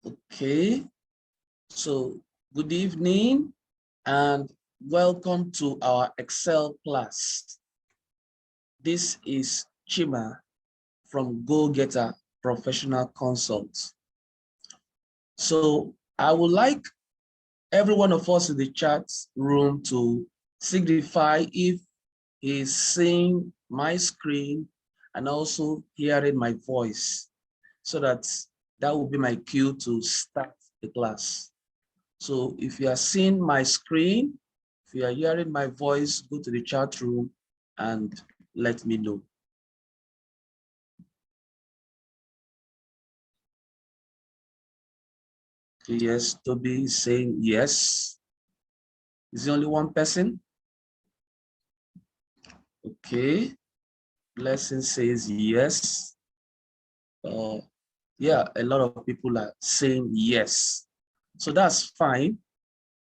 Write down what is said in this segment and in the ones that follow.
Okay, so good evening and welcome to our Excel class. This is Chima from Go Getter Professional Consult. So I would like every one of us in the chat room to signify if he's seeing my screen and also hearing my voice, so that will be my cue to start the class. So if you are seeing my screen, if you are hearing my voice, go to the chat room and let me know. Yes, Toby is saying yes. Is there only one person? Okay. Blessing says yes. Yeah, a lot of people are saying yes. So that's fine.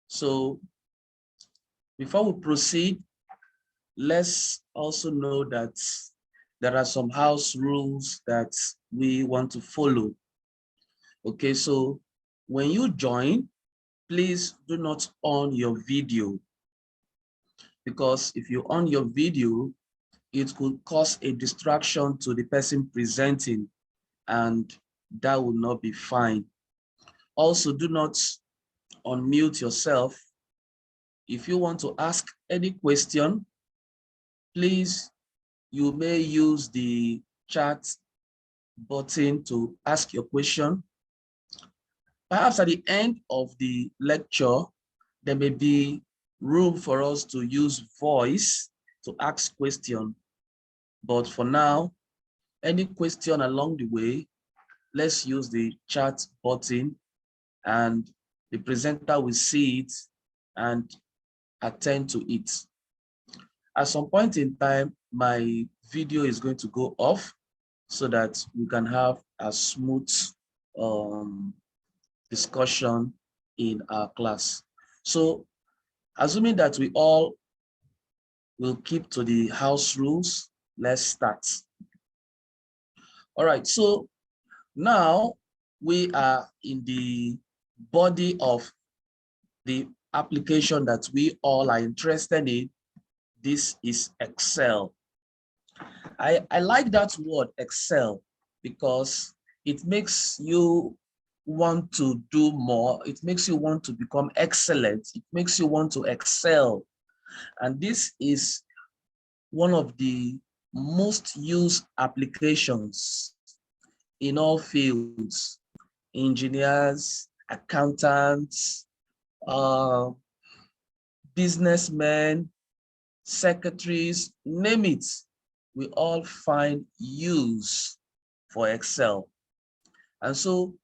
So before we proceed, let's also know that there are some house rules that we want to follow. Okay, so when you join, please do not on your video, because if you on your video, it could cause a distraction to the person presenting, and that will not be fine. Also, do not unmute yourself. If you want to ask any question, please, you may use the chat button to ask your question. Perhaps at the end of the lecture, there may be room for us to use voice to ask question. But for now, any question along the way, let's use the chat button and the presenter will see it and attend to it. At some point in time, my video is going to go off so that we can have a smooth discussion in our class. So assuming that we all will keep to the house rules, let's start. All right, so now we are in the body of the application that we all are interested in. This is Excel. I like that word Excel because it makes you want to do more. It makes you want to become excellent. It makes you want to excel. And this is one of the most used applications in all fields: engineers, accountants, businessmen, secretaries, name it. We all find use for Excel. And so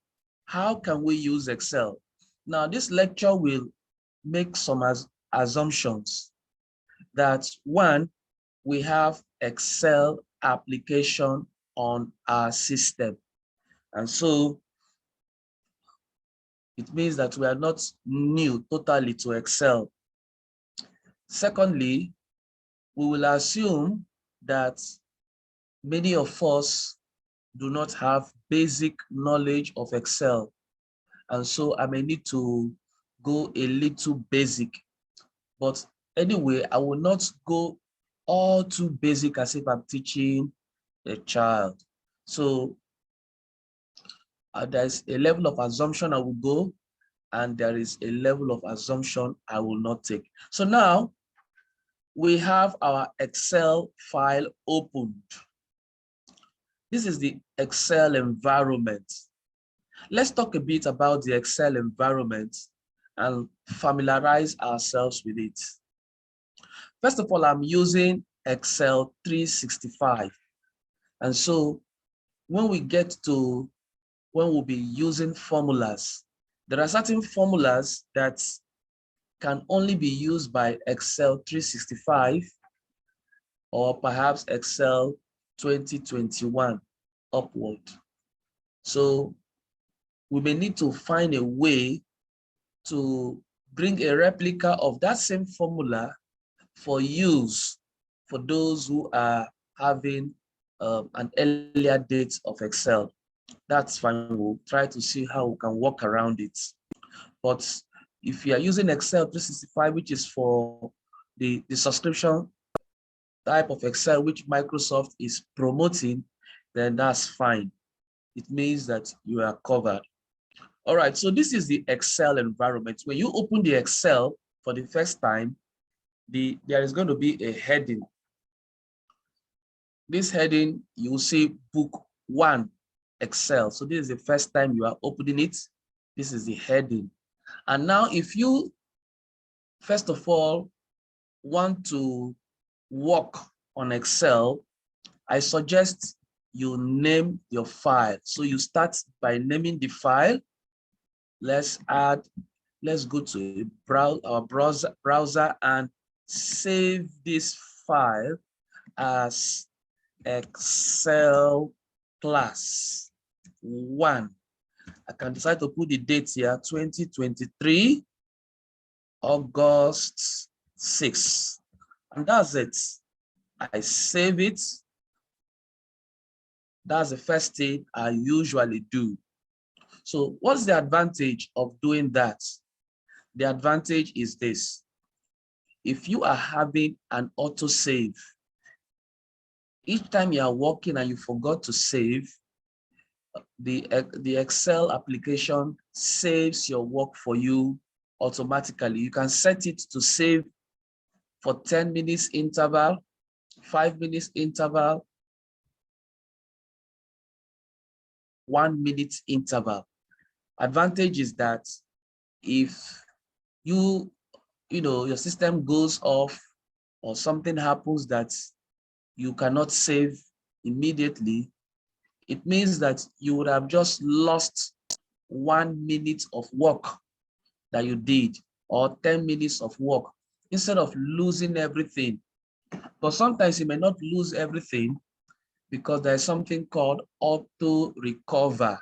how can we use Excel? Now, this lecture will make some assumptions that one, we have Excel application on our system. And so it means that we are not new totally to Excel. Secondly, we will assume that many of us do not have basic knowledge of Excel. And so I may need to go a little basic. But anyway, I will not go all too basic as if I'm teaching a child. So there's a level of assumption I will go, and there is a level of assumption I will not take. So now we have our Excel file opened. This is the Excel environment. Let's talk a bit about the Excel environment and familiarize ourselves with it. First of all, I'm using Excel 365. And so when we get to when we'll be using formulas, there are certain formulas that can only be used by Excel 365 or perhaps Excel 2021 upward. So we may need to find a way to bring a replica of that same formula for use for those who are having an earlier date of Excel. that's fine. We'll try to see how we can work around it. But if you are using Excel 365, which is for the subscription type of Excel which Microsoft is promoting, then that's fine. It means that you are covered. All right, so this is the Excel environment. When you open the Excel for the first time, there is going to be a heading. This heading, you will see Book 1, Excel. So this is the first time you are opening it. This is the heading. And now if you, first of all, want to work on Excel, I suggest you name your file. So you start by naming the file. Let's go to our browser and save this file as Excel class 1. I can decide to put the date here, 2023, August 6. And that's it. I save it. That's the first thing I usually do. So what's the advantage of doing that? The advantage is this. If you are having an autosave, each time you are working and you forgot to save, the Excel application saves your work for you automatically. You can set it to save for 10 minutes interval, 5 minutes interval, 1 minute interval. Advantage is that if your system goes off or something happens that you cannot save immediately, it means that you would have just lost 1 minute of work that you did or 10 minutes of work instead of losing everything. But sometimes you may not lose everything because there's something called auto recover.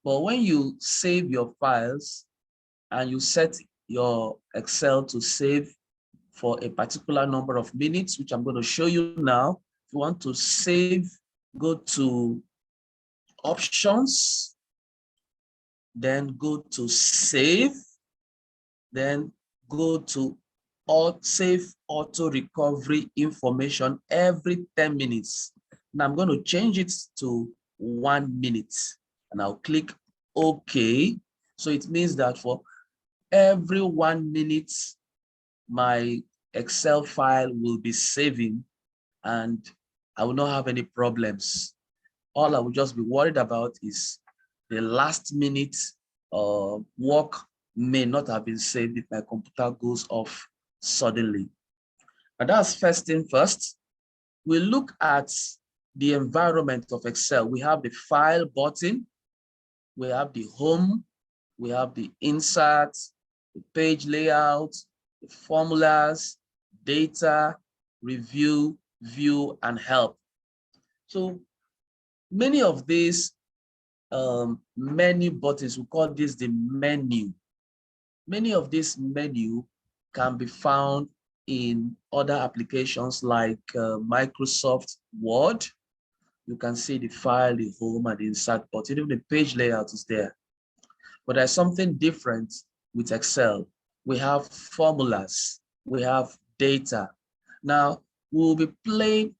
But when you save your files and you set your Excel to save for a particular number of minutes, which I'm going to show you now. If you want to save, go to Options, then go to Save, then go to Save Auto Recovery Information every 10 minutes. Now I'm going to change it to 1 minute and I'll click OK. So it means that for every 1 minute, my Excel file will be saving and I will not have any problems. All I will just be worried about is the last minute work may not have been saved if my computer goes off suddenly. And that's first thing first. We look at the environment of Excel. We have the File button, we have the Home, we have the Insert, the Page Layout, the Formulas, Data, Review, View, and Help. So many of these menu buttons, we call this the menu. Many of these menu can be found in other applications like Microsoft Word. You can see the File, the Home, and the Insert button. Even the page layout is there. But there's something different with Excel. We have formulas, we have data. Now, we'll be playing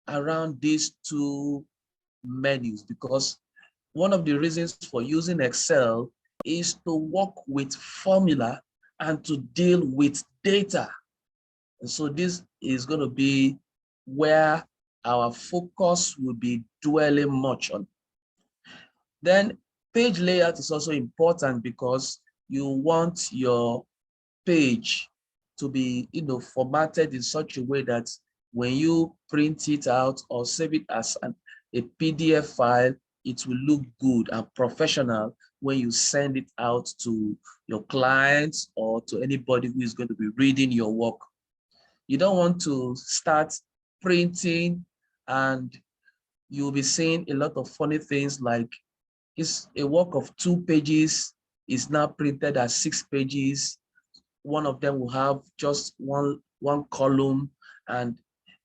around these two menus because one of the reasons for using Excel is to work with formula and to deal with data. And so this is going to be where our focus will be dwelling much on. Then page layout is also important because you want your page to be formatted in such a way that when you print it out or save it as a PDF file, it will look good and professional when you send it out to your clients or to anybody who is going to be reading your work. You don't want to start printing and you'll be seeing a lot of funny things like it's a work of 2 pages is now printed as 6 pages. One of them will have just one column and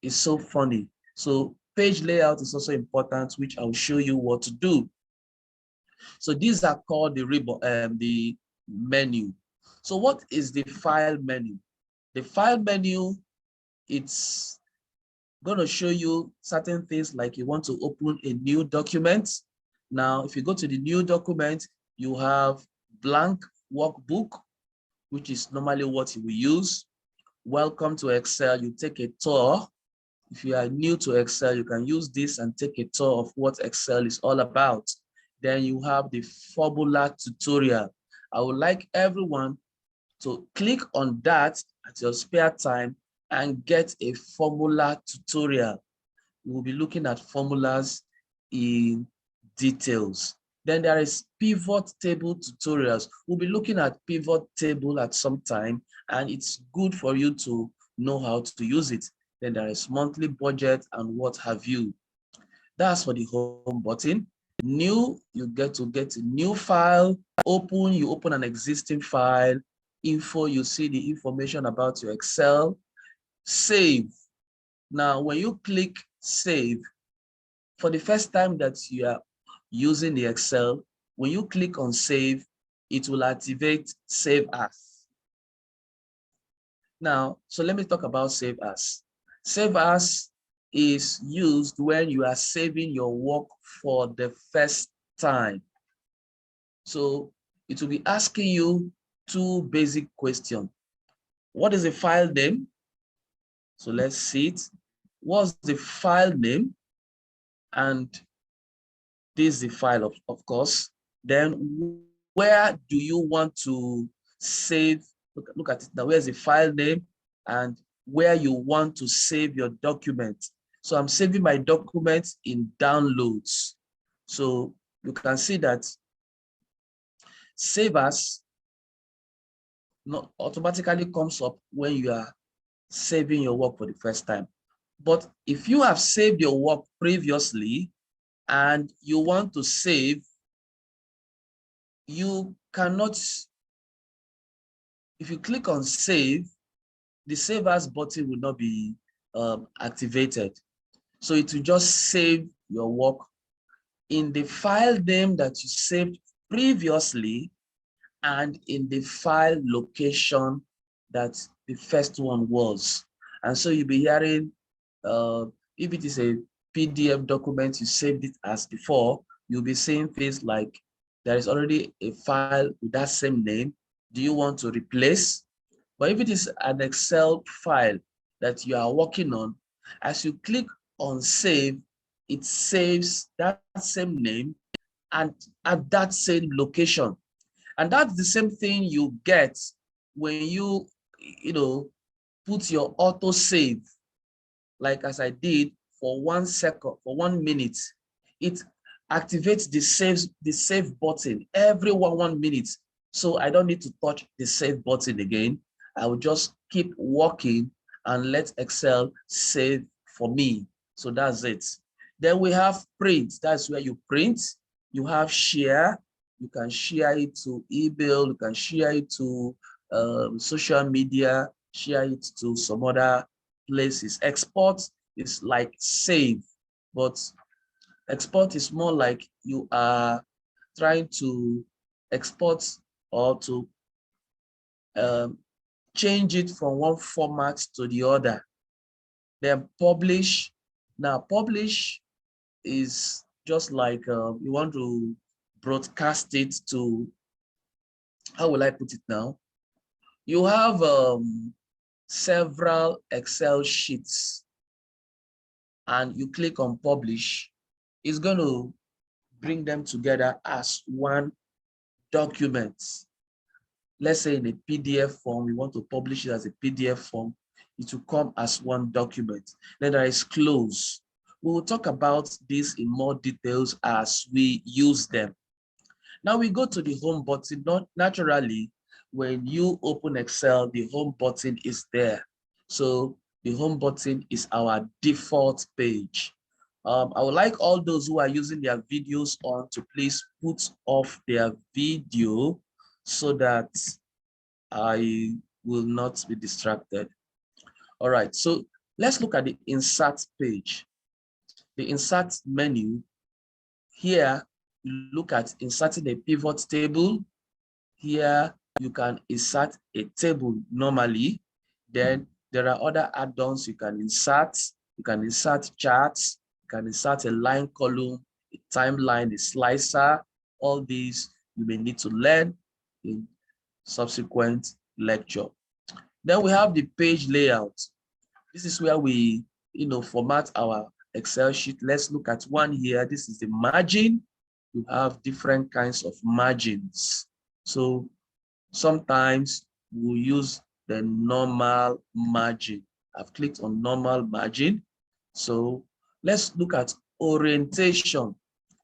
it's so funny. So page layout is also important, which I'll show you what to do. So these are called the menu. So what is the file menu? The file menu, it's going to show you certain things like you want to open a new document. Now, if you go to the new document, you have blank workbook, which is normally what you will use. Welcome to Excel. You take a tour. If you are new to Excel, you can use this and take a tour of what Excel is all about. Then you have the formula tutorial. I would like everyone to click on that at your spare time and get a formula tutorial. We will be looking at formulas in details. Then there is pivot table tutorials. We'll be looking at pivot table at some time, and it's good for you to know how to use it. Then there is monthly budget and what have you. That's for the home button. New, you get a new file. Open, you open an existing file. Info, you see the information about your Excel. Save. Now, when you click save, for the first time that you are using the Excel, when you click on save, it will activate save as. Now, so let me talk about save as. Save as is used when you are saving your work for the first time. So it will be asking you two basic questions. What is the file name? So let's see it. What's the file name? And this is the file, of course. Then where do you want to save? Look at it now. Where's the file name and where you want to save your document? So I'm saving my document in downloads. So you can see that save as not automatically comes up when you are saving your work for the first time. But if you have saved your work previously and you want to save, you cannot, if you click on save, the save as button will not be activated. So it will just save your work in the file name that you saved previously and in the file location that the first one was. And so you'll be hearing, if it is a PDF document, you saved it as before, you'll be seeing things like there is already a file with that same name. Do you want to replace? But if it is an Excel file that you are working on, as you click on save, it saves that same name and at that same location. And that's the same thing you get when you put your auto save, like as I did for 1 second, for 1 minute. It activates the save button every 1 minute. So I don't need to touch the save button again. I will just keep working and let Excel save for me. So that's it. Then we have print. That's where you print. You have share. You can share it to email. You can share it to social media, share it to some other places. Export is like save, but export is more like you are trying to export or to change it from one format to the other. Then publish. Now publish is just like you want to broadcast it to, how will I put it now? You have several Excel sheets and you click on publish. It's going to bring them together as one document. Let's say in a PDF form, we want to publish it as a PDF form, it will come as one document. Then there is close. We will talk about this in more details as we use them. Now we go to the home button. Not naturally, when you open Excel, the home button is there. So the home button is our default page. I would like all those who are using their videos on to please put off their video so that I will not be distracted. All right, so let's look at the insert page. The insert menu here, you look at inserting a pivot table. Here, you can insert a table normally. Then there are other add-ons you can insert. You can insert charts. You can insert a line column, a timeline, a slicer. All these you may need to learn in subsequent lecture. Then we have the page layout. This is where we, format our Excel sheet. Let's look at one here. This is the margin. You have different kinds of margins. So sometimes we'll use the normal margin. I've clicked on normal margin. So let's look at orientation.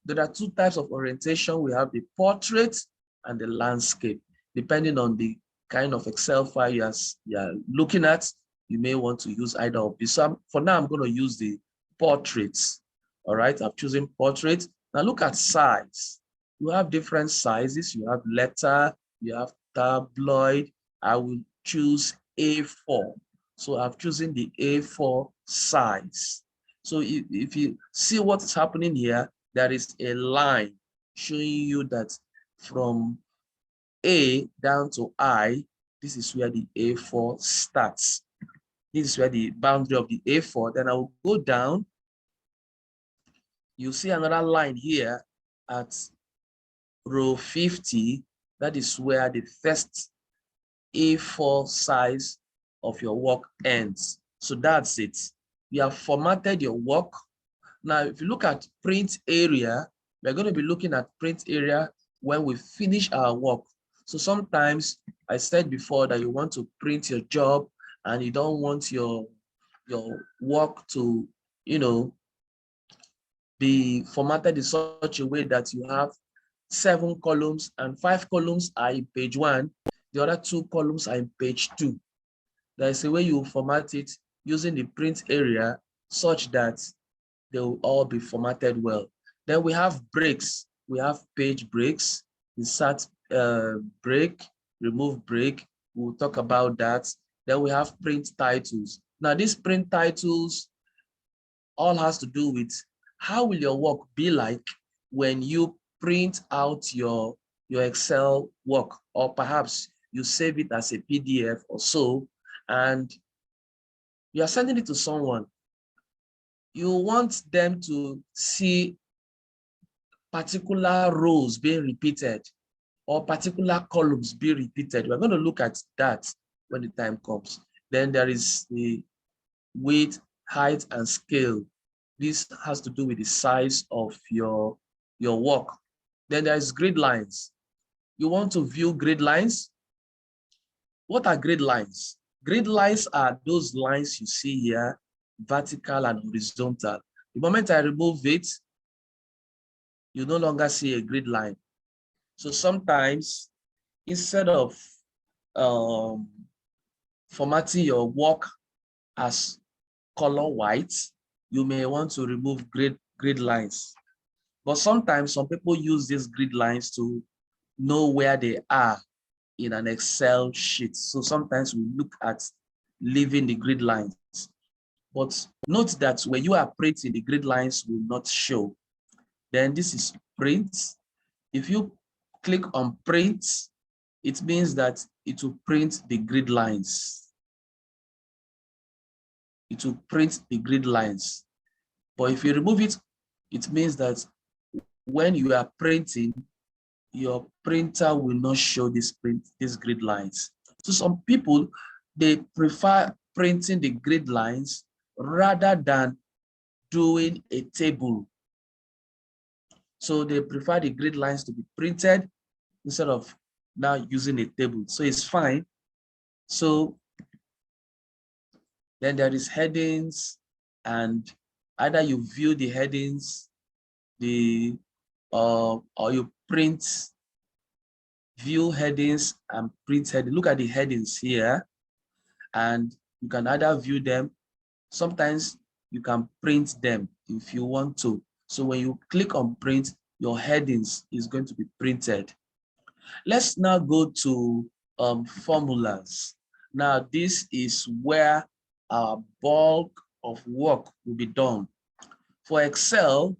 There are two types of orientation. We have the portrait and the landscape. Depending on the kind of Excel file you're looking at, you may want to use either of these. So for now, I'm going to use the portraits. All right, I've chosen portrait. Now look at size. You have different sizes. You have letter, you have tabloid. I will choose A4. So I've chosen the A4 size. So if you see what's happening here, there is a line showing you that from A down to I, this is where the A4 starts. This is where the boundary of the A4. Then I will go down. You see another line here at row 50. That is where the first A4 size of your work ends. So that's it. You have formatted your work. Now, if you look at print area, we're going to be looking at print area when we finish our work. So sometimes I said before that you want to print your job and you don't want your work to, be formatted in such a way that you have 7 columns and 5 columns are in page 1. The other 2 columns are in page 2. There is a way you format it using the print area such that they will all be formatted well. Then we have breaks. We have page breaks, insert break, remove break. We'll talk about that. Then we have print titles. Now these print titles all has to do with how will your work be like when you print out your Excel work, or perhaps you save it as a PDF or so, and you are sending it to someone. You want them to see particular rows being repeated or particular columns being repeated. We're going to look at that when the time comes. Then there is the width, height, and scale. This has to do with the size of your work. Then there is grid lines. You want to view grid lines. What are grid lines? Grid lines are those lines you see here, vertical and horizontal. The moment I remove it, you no longer see a grid line. So sometimes, instead of formatting your work as color white, you may want to remove grid lines. But sometimes some people use these grid lines to know where they are in an Excel sheet. So sometimes we look at leaving the grid lines. But note that when you are printing, the grid lines will not show. Then this is print. If you click on print, it means that it will print the grid lines. It will print the grid lines. But if you remove it, it means that when you are printing, your printer will not show these grid lines. So some people, they prefer printing the grid lines rather than doing a table. So they prefer the grid lines to be printed instead of now using a table. So it's fine. So then there is headings, and either you view the headings, or you print, view headings and print headings. Look at the headings here, and you can either view them. Sometimes you can print them if you want to. So when you click on print, your headings is going to be printed. Let's now go to formulas. Now this is where our bulk of work will be done. For Excel,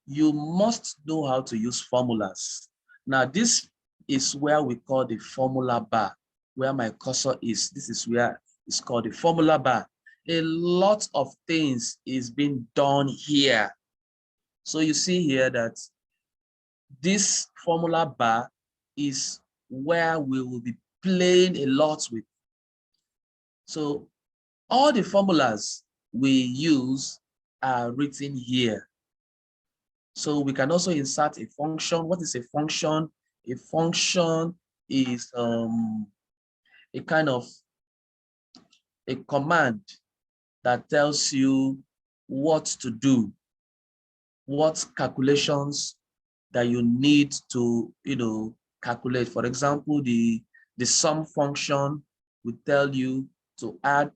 you must know how to use formulas. Now, this is where we call the formula bar, where my cursor is. This is where it's called the formula bar. A lot of things is being done here. So you see here that this formula bar is where we will be playing a lot with. So all the formulas we use are written here. So we can also insert a function. What is a function? A function is a kind of a command that tells you what to do, what calculations that you need to, calculate. For example, the sum function will tell you to add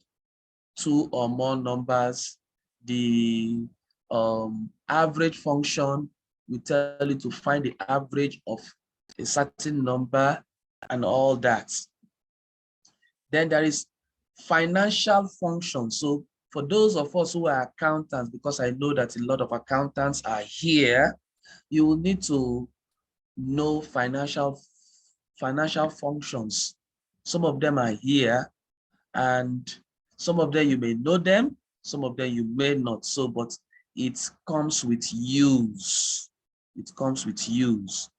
2 or more numbers. The average function will tell you to find the average of a certain number and all that. Then there is financial function. So for those of us who are accountants, because I know that a lot of accountants are here, you will need to know financial functions. Some of them are here, and some of them you may know them, some of them you may not. So, but it comes with use. It comes with use.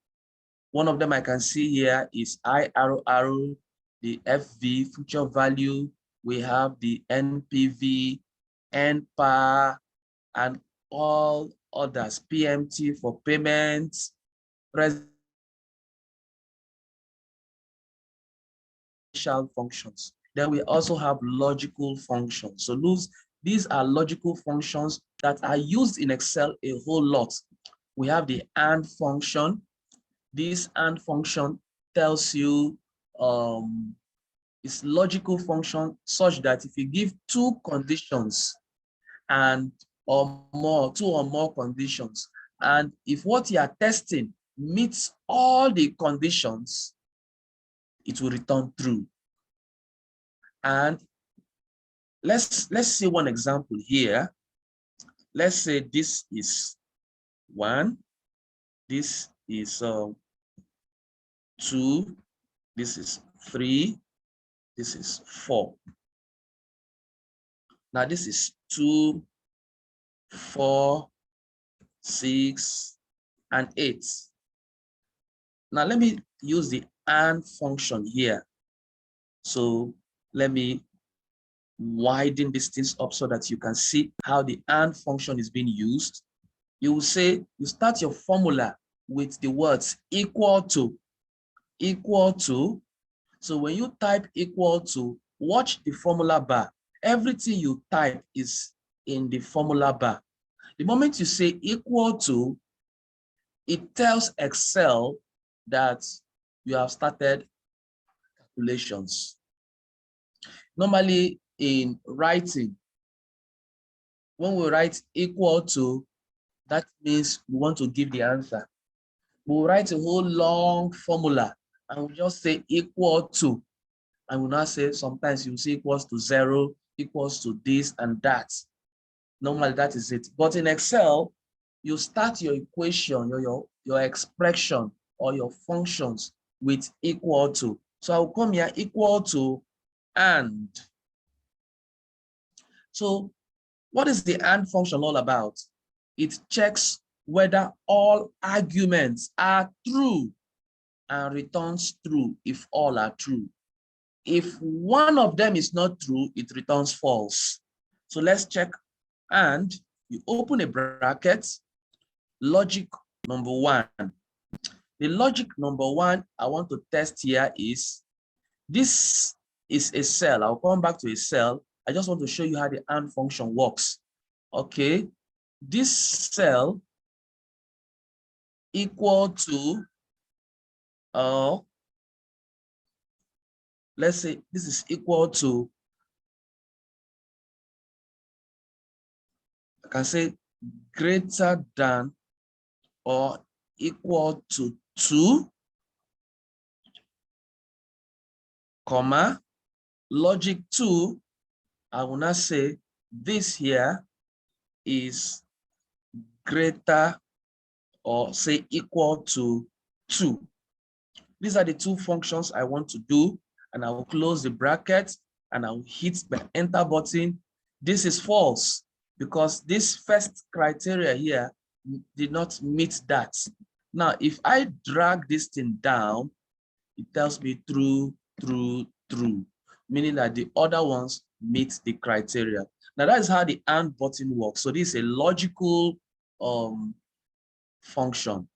One of them I can see here is IRR, the FV, future value. We have the NPV, NPAR, and all others, PMT for payments, functions. Then we also have logical functions. So these are logical functions that are used in Excel a whole lot. We have the AND function. This AND function tells you it's logical function such that if you give 2 conditions and or more, 2 or more conditions, and if what you are testing meets all the conditions, it will return true. And let's see one example here. Let's say this is 1, this is 2, this is 3, this is 4. Now this is 2, 4, 6, and 8. Now let me use the AND function here. So let me widen these things up so that you can see how the AND function is being used. You will say, you start your formula with the words equal to. So when you type equal to, watch the formula bar. Everything you type is in the formula bar. The moment you say equal to, it tells Excel that you have started calculations. Normally in writing, when we write equal to, that means we want to give the answer. We'll write a whole long formula and we just say equal to, and we'll not say, sometimes you say equals to 0, equals to this and that. Normally that is it. But in Excel, you start your equation, your expression or your functions with equal to. So I'll come here, equal to and. So what is the AND function all about? It checks whether all arguments are true and returns true if all are true. If one of them is not true, it returns false. So let's check. And you open a bracket, logic number 1. The logic number 1 I want to test here is, this is a cell. I'll come back to a cell. I just want to show you how the AND function works. Okay, this cell equal to, let's say this is equal to, I can say greater than or equal to 2, comma, logic 2, I will not say this here is greater or say equal to 2. These are the two functions I want to do, and I will close the bracket and I will hit the enter button. This is false because this first criteria here did not meet that. Now, if I drag this thing down, it tells me true, true, true, meaning that the other ones meet the criteria. Now, that is how the AND button works. So this is a logical function.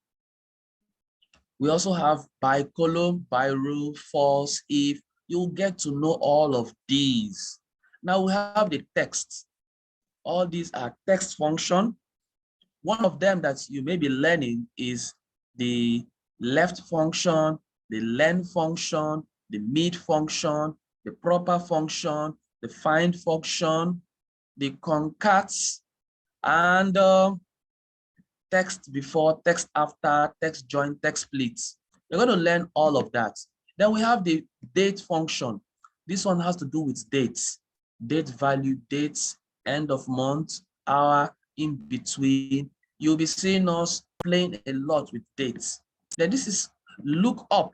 We also have bicolumn, by rule, false, if. You'll get to know all of these. Now we have the text. All these are text function. One of them that you may be learning is the left function, the len function, the mid function, the proper function, the find function, the concats, and text before, text after, text join, text splits. You're going to learn all of that. Then we have the date function. This one has to do with dates, date value, dates, end of month, hour, in between. You'll be seeing us playing a lot with dates. Then this is look up.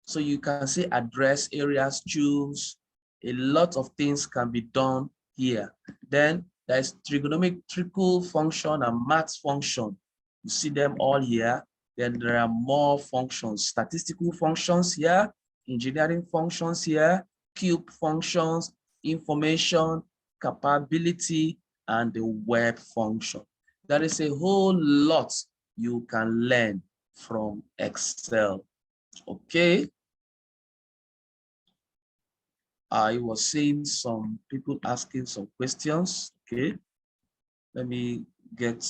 So you can say address, areas, choose. A lot of things can be done here. Then there's trigonometrical function and math function. You see them all here. Then there are more functions, statistical functions here, engineering functions here, cube functions, information, capability, and the web function. There is a whole lot you can learn from Excel. Okay. I was seeing some people asking some questions. Okay. Let me get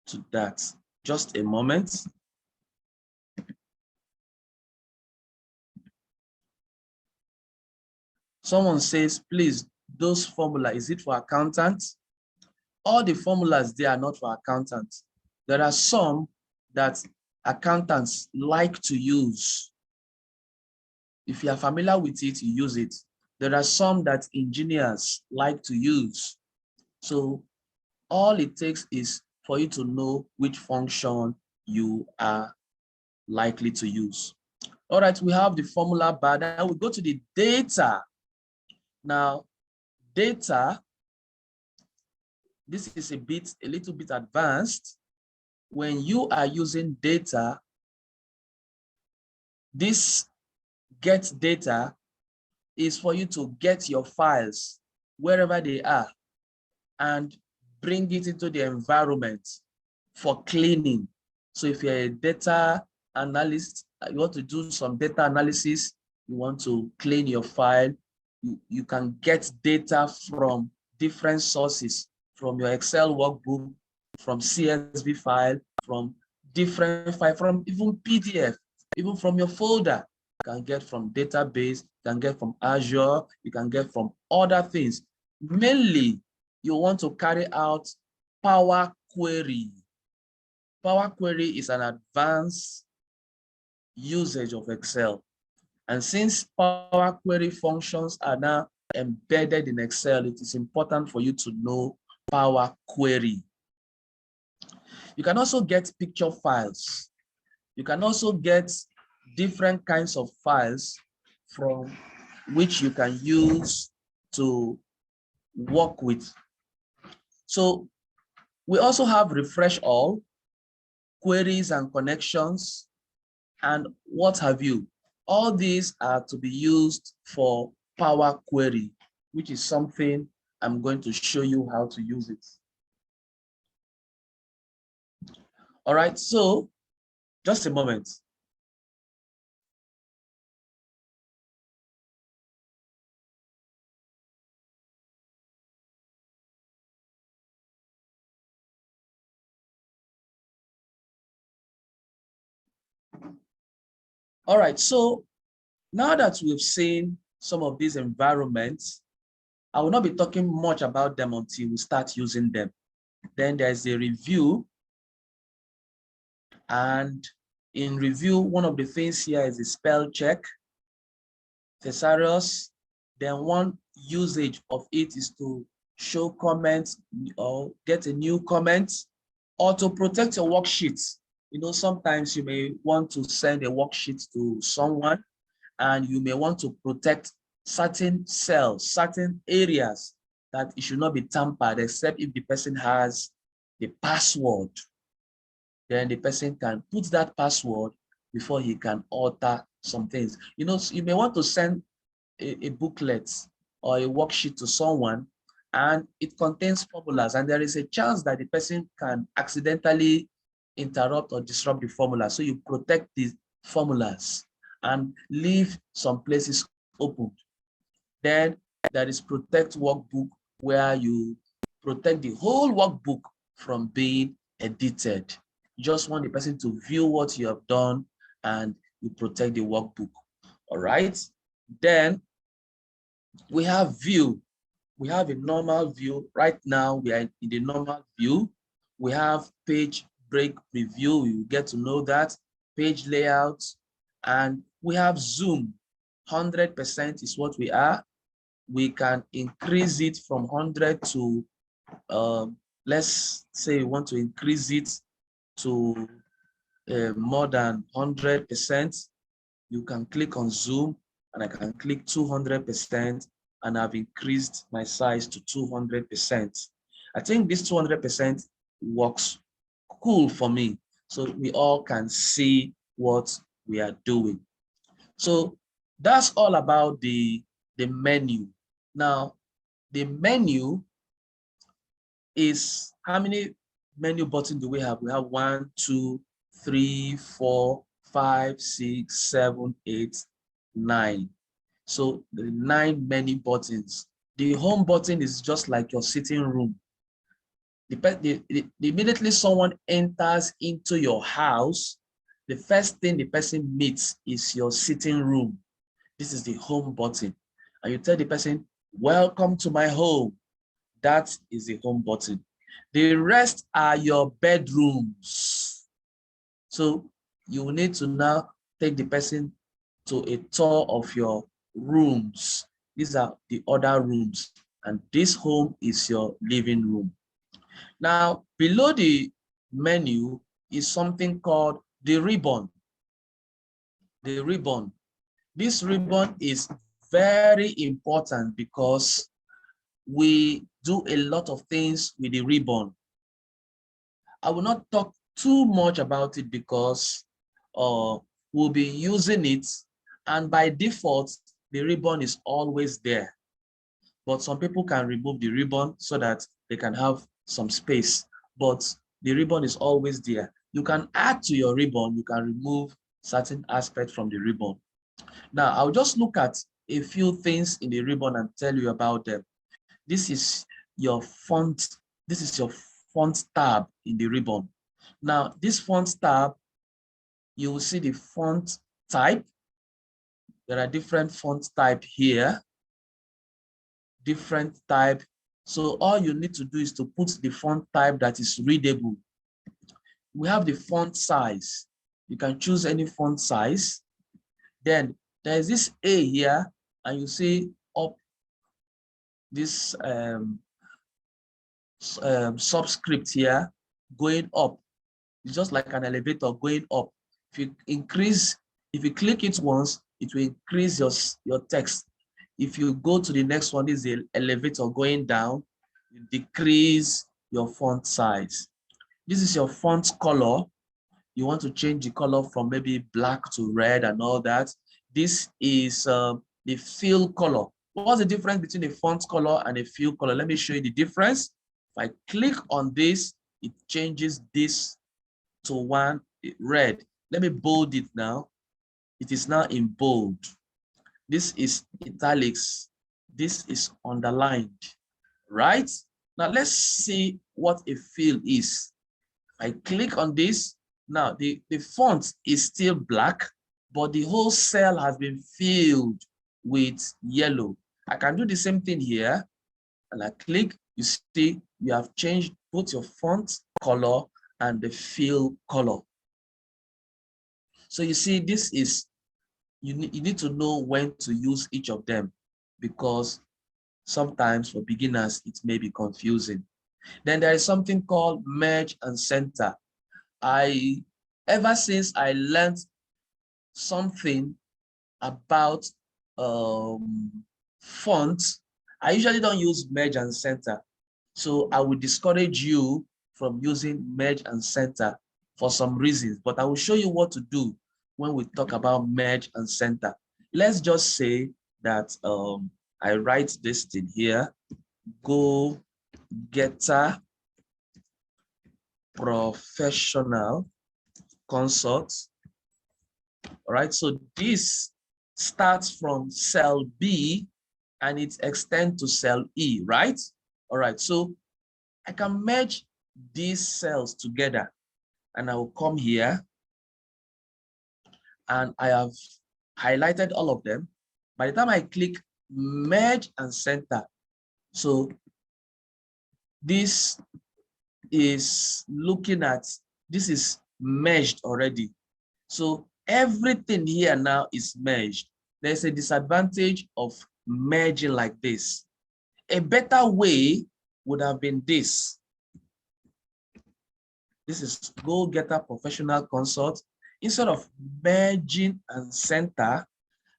to that. Just a moment. Someone says, please, those formula, is it for accountants? All the formulas, they are not for accountants. There are some that accountants like to use. If you are familiar with it, you use it. There are some that engineers like to use. So all it takes is for you to know which function you are likely to use. All right, we have the formula bar. Then we go to the data. Now, data, this is a little bit advanced. When you are using data, this get data is for you to get your files wherever they are and bring it into the environment for cleaning. So if you're a data analyst, you want to do some data analysis, you want to clean your file, you can get data from different sources, from your Excel workbook, from CSV file, from different file, from even PDF, even from your folder. You can get from database, you can get from Azure, you can get from other things. Mainly, you want to carry out Power Query. Power Query is an advanced usage of Excel. And since Power Query functions are now embedded in Excel, it is important for you to know Power Query. You can also get picture files. You can also get different kinds of files from which you can use to work with. So we also have refresh all, queries and connections, and what have you. All these are to be used for Power Query, which is something I'm going to show you how to use it. All right, so just a moment. All right, so now that we've seen some of these environments, I will not be talking much about them until we start using them. Then there's a review. And in review, one of the things here is the spell check, thesaurus. Then one usage of it is to show comments or get a new comment or to protect your worksheets. sometimes you may want to send a worksheet to someone, and you may want to protect certain cells, certain areas that it should not be tampered except if the person has the password. Then the person can put that password before he can alter some things. You may want to send a booklet or a worksheet to someone, and it contains formulas, and there is a chance that the person can accidentally interrupt or disrupt the formula. So you protect the formulas and leave some places open. Then there is protect workbook, where you protect the whole workbook from being edited. You just want the person to view what you have done, and you protect the workbook. All right. Then we have view. We have a normal view. Right now, we are in the normal view. We have page break preview. You get to know that. Page layout. And we have zoom. 100% is what we are. We can increase it from 100 to, let's say we want to increase it to more than 100%. You can click on zoom, and I can click 200%, and I've increased my size to 200%. I think this 200% works cool for me, so we all can see what we are doing. So that's all about the menu. Now, the menu is, how many menu buttons do we have? We have 1, 2, 3, 4, 5, 6, 7, 8, 9. So the 9 menu buttons. The home button is just like your sitting room. Immediately someone enters into your house, the first thing the person meets is your sitting room. This is the home button. And you tell the person, welcome to my home. That is the home button. The rest are your bedrooms. So you need to now take the person to a tour of your rooms. These are the other rooms, and this home is your living room. Now, below the menu is something called the ribbon. The ribbon. This ribbon is very important because we do a lot of things with the ribbon. I will not talk too much about it because we'll be using it, and by default, the ribbon is always there. But some people can remove the ribbon so that they can have some space, but the ribbon is always there. You can add to your ribbon, you can remove certain aspects from the ribbon. Now, I'll just look at a few things in the ribbon and tell you about them. This is your font. This is your font tab in the ribbon. Now, this font tab, you will see the font type. There are different font type here, different type. So all you need to do is to put the font type that is readable. We have the font size. You can choose any font size. Then there is this A here, and you see up this subscript here going up. It's just like an elevator going up. If you click it once, it will increase your text. If you go to the next one, this is the elevator going down, you decrease your font size. This is your font color. You want to change the color from maybe black to red and all that. This is the fill color. What's the difference between a font color and a fill color? Let me show you the difference. If I click on this, it changes this to one red. Let me bold it now. It is now in bold. This is italics. This is underlined, right? Now let's see what a fill is. I click on this. Now the font is still black, but the whole cell has been filled with yellow. I can do the same thing here, and I click. You see, you have changed both your font color and the fill color. So you see, this is, you need to know when to use each of them, because sometimes for beginners, it may be confusing. Then there is something called merge and center. I ever since I learned something about fonts, I usually don't use merge and center. So I would discourage you from using merge and center for some reasons, but I will show you what to do when we talk about merge and center. Let's just say that I write this thing here, Go Getter Professional Consult. All right, so this starts from cell B and it extends to cell E, right? All right, so I can merge these cells together and I will come here and I have highlighted all of them. By the time I click merge and center, so this is looking at, this is merged already. So everything here now is merged. There's a disadvantage of merging like this. A better way would have been this. This is Go Getter Professional Consult. Instead of merging and center,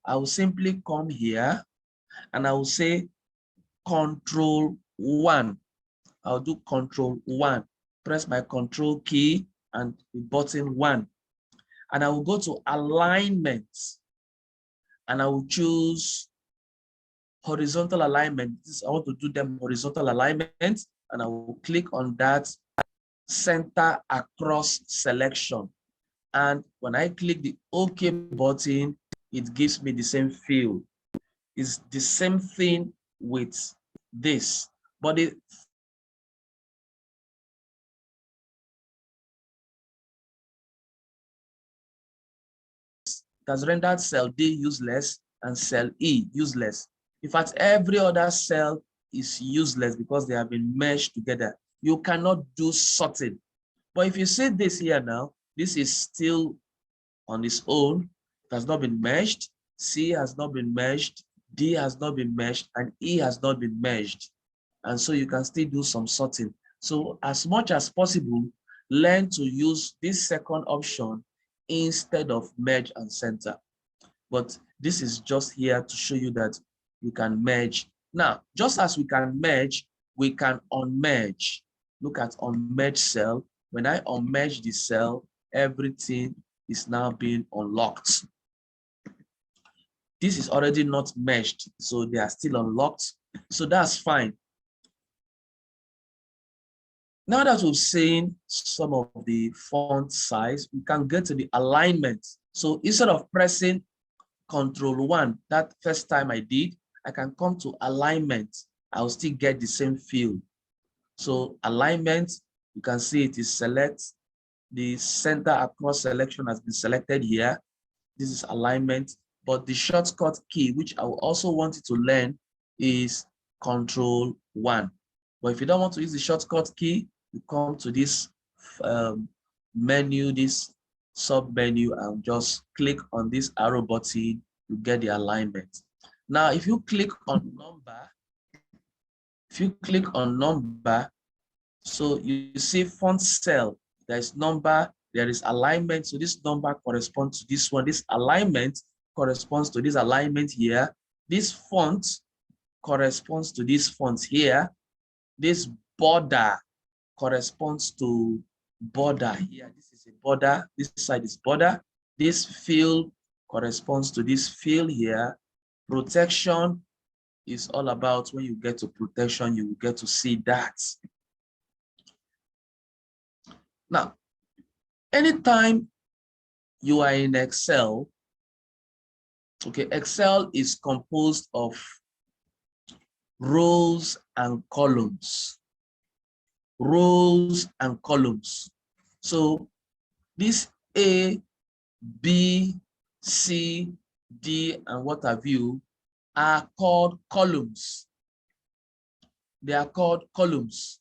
I will simply come here and I will say Control 1. I'll do Control 1. Press my Control key and the button 1. And I will go to Alignment. And I will choose Horizontal Alignment. I want to do them horizontal alignment. And I will click on that Center Across selection. And when I click the OK button, it gives me the same feel. It's the same thing with this, but it has rendered cell D useless and cell E useless. In fact, every other cell is useless because they have been meshed together. You cannot do sorting. But if you see this here now, this is still on its own. It has not been meshed. C has not been meshed. D has not been meshed. And E has not been meshed. And so you can still do some sorting. So as much as possible, learn to use this second option instead of merge and center. But this is just here to show you that you can merge. Now, just as we can merge, we can unmerge. Look at unmerged cell. When I unmerge the cell, everything is now being unlocked. This is already not meshed, so they are still unlocked. So that's fine. Now that we've seen some of the font size, we can get to the alignment. So instead of pressing Control 1, that first time I did, I can come to alignment. I'll still get the same feel. So alignment, you can see it is select. The center across selection has been selected here. This is alignment, but the shortcut key, which I will also want you to learn, is Control 1. But if you don't want to use the shortcut key, you come to this menu, this sub menu, and just click on this arrow button to get the alignment. Now, if you click on number, so you see font cell, there is number, there is alignment. So this number corresponds to this one. This alignment corresponds to this alignment here. This font corresponds to this font here. This border corresponds to border here. This is a border. This side is border. This field corresponds to this field here. Protection is all about when you get to protection, you will get to see that. Now, anytime you are in Excel, okay, Excel is composed of rows and columns. Rows and columns. So this A, B, C, D, and what have you are called columns. They are called columns.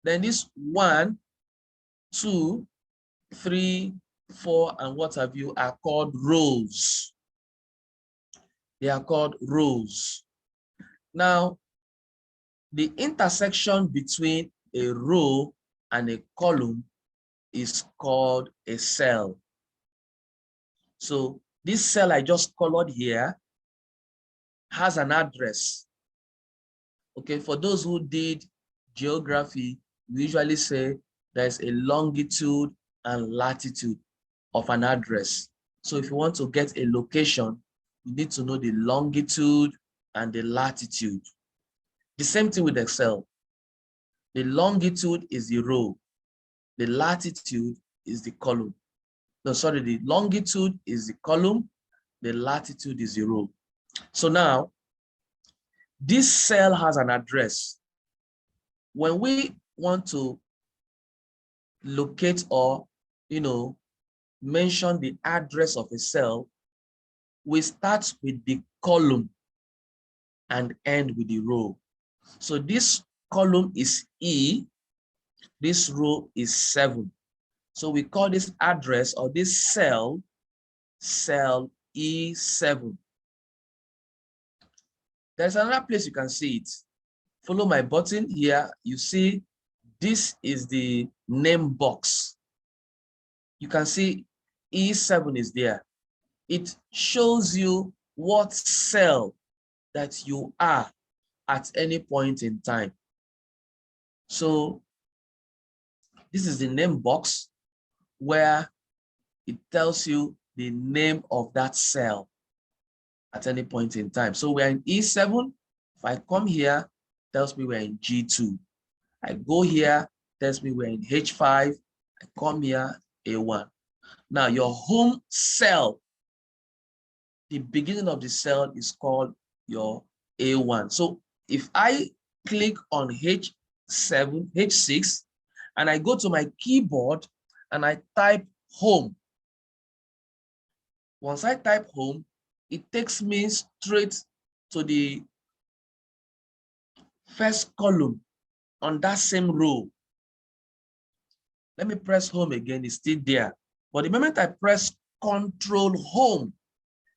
Then this 1, 2, 3, 4, and what have you are called rows. They are called rows. Now, the intersection between a row and a column is called a cell. So this cell I just colored here has an address. Okay, for those who did geography, we usually say there's a longitude and latitude of an address. So if you want to get a location, you need to know the longitude and the latitude. The same thing with Excel. The longitude is the row. The latitude is the column. No, sorry, the longitude is the column. The latitude is the row. So now, this cell has an address. When we want to locate or, mention the address of a cell, we start with the column and end with the row. So this column is E, this row is 7. So we call this address or this cell, cell E7. There's another place you can see it. Follow my button here. You see, this is the name box. You can see E7 is there. It shows you what cell that you are at any point in time. So this is the name box where it tells you the name of that cell at any point in time. So we're in E7. If I come here, it tells me we're in G2. I go here, tells me we're in H5. I come here, A1. Now your home cell, the beginning of the cell is called your A1. So if I click on H7, H6, and I go to my keyboard and I type home. Once I type home, it takes me straight to the first column on that same row. Let me press home again, it's still there. But the moment I press Control Home,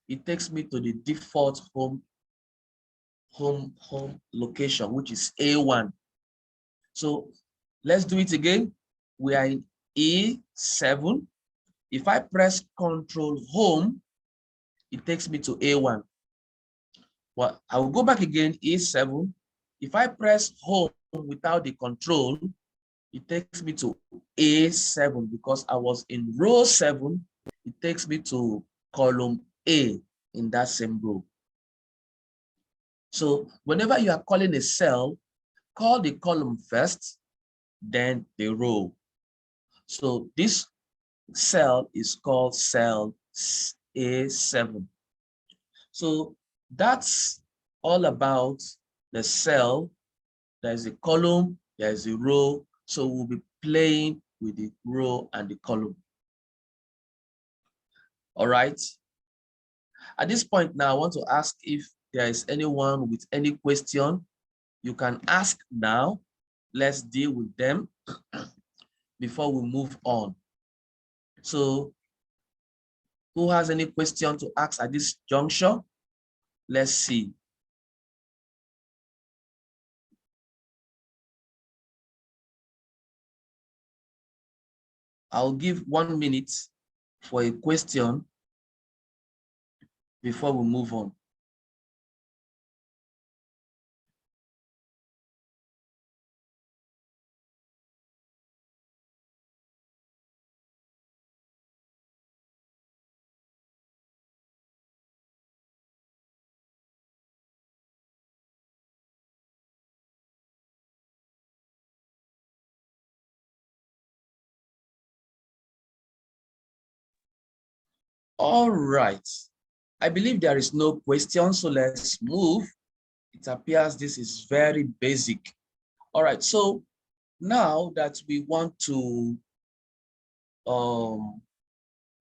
it takes me to the default home location, which is A1. So let's do it again. We are in E7. If I press Control Home, it takes me to A1. Well, I will go back again, E7. If I press Home without the control, it takes me to A7 because I was in row 7. It takes me to column A in that same row. So whenever you are calling a cell, call the column first, then the row. So this cell is called cell A7. So that's all about the cell. There's a column, there's a row. So we'll be playing with the row and the column. All right. At this point now, I want to ask if there is anyone with any question. You can ask now. Let's deal with them before we move on. So who has any question to ask at this juncture? Let's see. I'll give 1 minute for a question before we move on. All right. I believe there is no question, so let's move. It appears this is very basic. All right, so now that we want to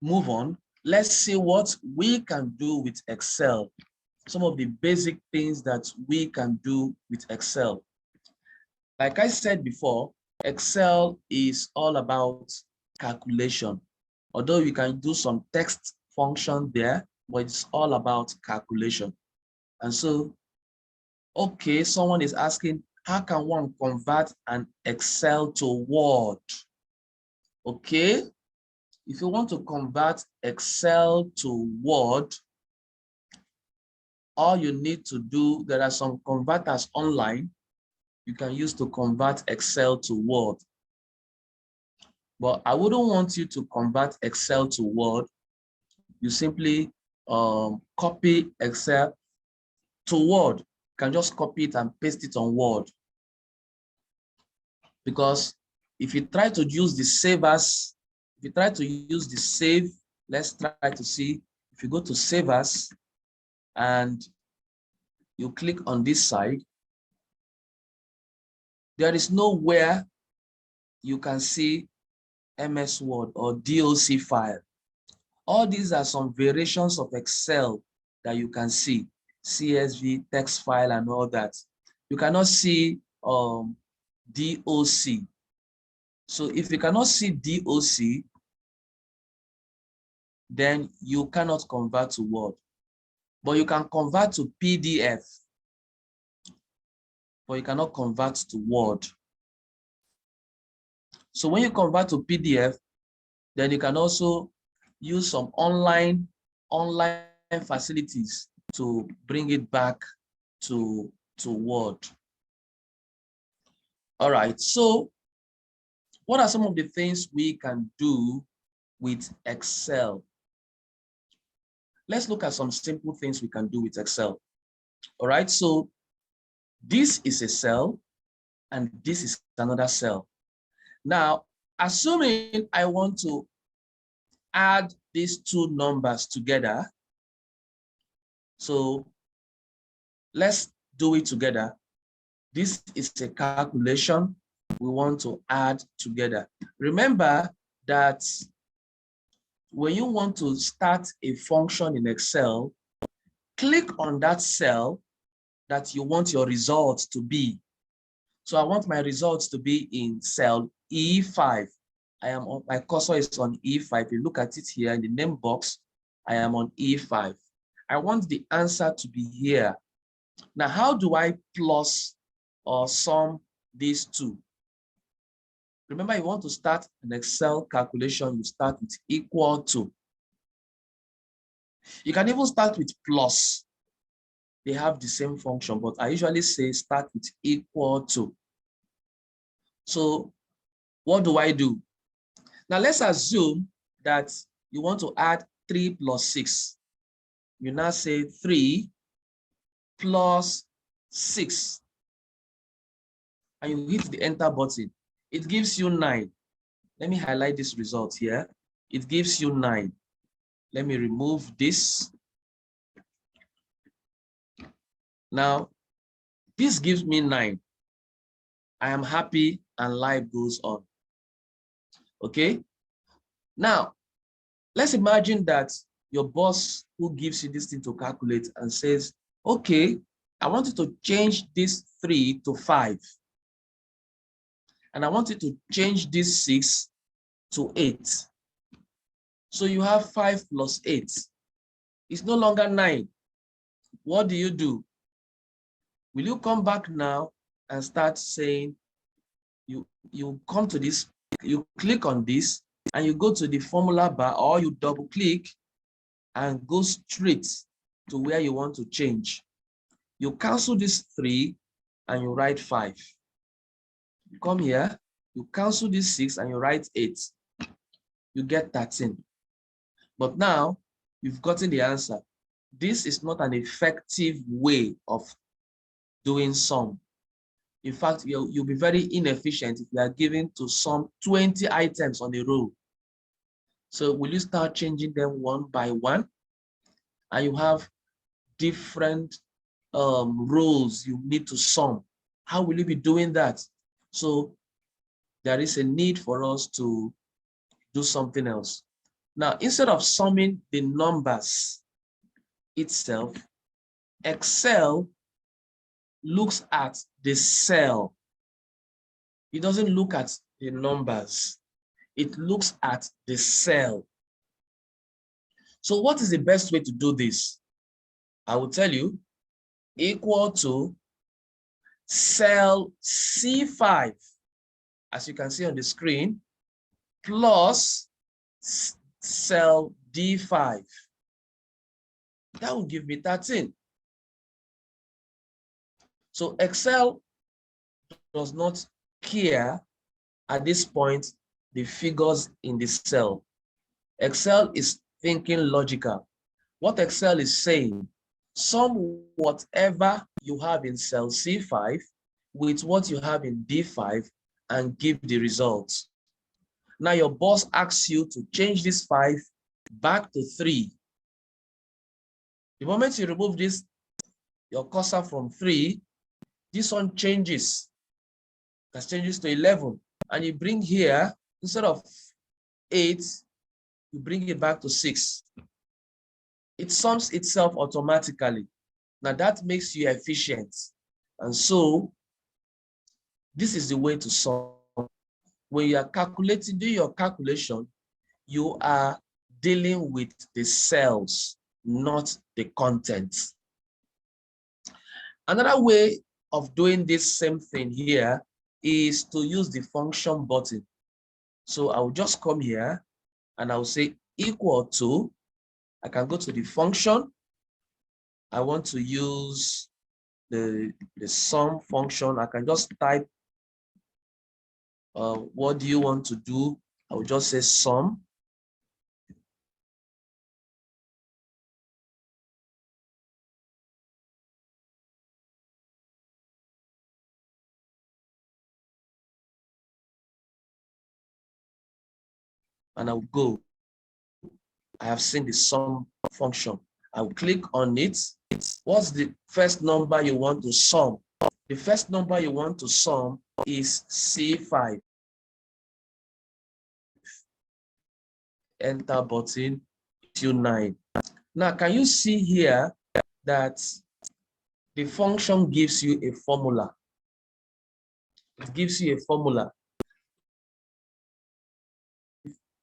move on, let's see what we can do with Excel. Some of the basic things that we can do with Excel. Like I said before, Excel is all about calculation. Although you can do some text function there, but it's all about calculation. And so, okay, someone is asking, how can one convert an Excel to Word? Okay, if you want to convert Excel to Word, all you need to do, there are some converters online you can use to convert Excel to Word. But I wouldn't want you to convert Excel to Word. You simply copy Excel to Word. You can just copy it and paste it on Word. Because if you try to use the save as, if you try to use the save, let's try to see, if you go to save as and you click on this side, there is nowhere you can see MS Word or DOC file. All these are some variations of Excel that you can see, CSV, text file, and all that. You cannot see DOC. So if you cannot see DOC, then you cannot convert to Word. But you can convert to PDF, but you cannot convert to Word. So when you convert to PDF, then you can also use some online facilities to bring it back to Word. All right, so what are some of the things we can do with Excel? Let's look at some simple things we can do with Excel. All right, so this is a cell and this is another cell. Now, assuming I want to add these two numbers together, so let's do it together. This is a calculation we want to add together. Remember that when you want to start a function in Excel, click on that cell that you want your results to be. So I want my results to be in cell E5. My cursor is on E5. If you look at it here in the name box, I am on E5. I want the answer to be here. Now, how do I plus or sum these two? Remember, you want to start an Excel calculation, you start with equal to. You can even start with plus. They have the same function, but I usually say start with equal to. So what do I do? Now let's assume that you want to add 3 plus 6. You now say 3 plus 6. And you hit the enter button. It gives you 9. Let me highlight this result here. It gives you 9. Let me remove this. Now, this gives me 9. I am happy and life goes on. Okay? Now, let's imagine that your boss who gives you this thing to calculate and says, okay, I want you to change this 3 to 5. And I want you to change this 6 to 8. So you have 5 plus 8. It's no longer 9. What do? Will you come back now and start saying, you come to this, you click on this, and you go to the formula bar, or you double click and go straight to where you want to change. You cancel this 3 and you write 5. You come here, you cancel this 6 and you write 8. You get 13. But now you've gotten the answer. This is not an effective way of doing sum. In fact, you'll be very inefficient if you are given to sum 20 items on a row. So will you start changing them one by one? And you have different rows you need to sum. How will you be doing that? So there is a need for us to do something else. Now, instead of summing the numbers itself, Excel looks at the cell. It doesn't look at the numbers. It looks at the cell. So what is the best way to do this? I will tell you, equal to cell C5. As you can see on the screen, plus cell D5. That will give me 13. So Excel does not care at this point the figures in the cell. Excel is thinking logical. What Excel is saying, sum whatever you have in cell C5 with what you have in D5 and give the results. Now your boss asks you to change this 5 back to 3. The moment you remove this, your cursor from 3, this one changes. That changes to 11. And you bring here, instead of 8, you bring it back to 6. It sums itself automatically. Now that makes you efficient. And so this is the way to sum. When you are calculating, do your calculation, you are dealing with the cells, not the content. Another way of doing this same thing here is to use the function button. So I will just come here and I will say equal to, I can go to the function. I want to use the sum function. I can just type, what do you want to do? I will just say sum. And I will go. I have seen the sum function. I will click on it. What's the first number you want to sum? The first number you want to sum is C5. Enter button, 29. Now, can you see here that the function gives you a formula? It gives you a formula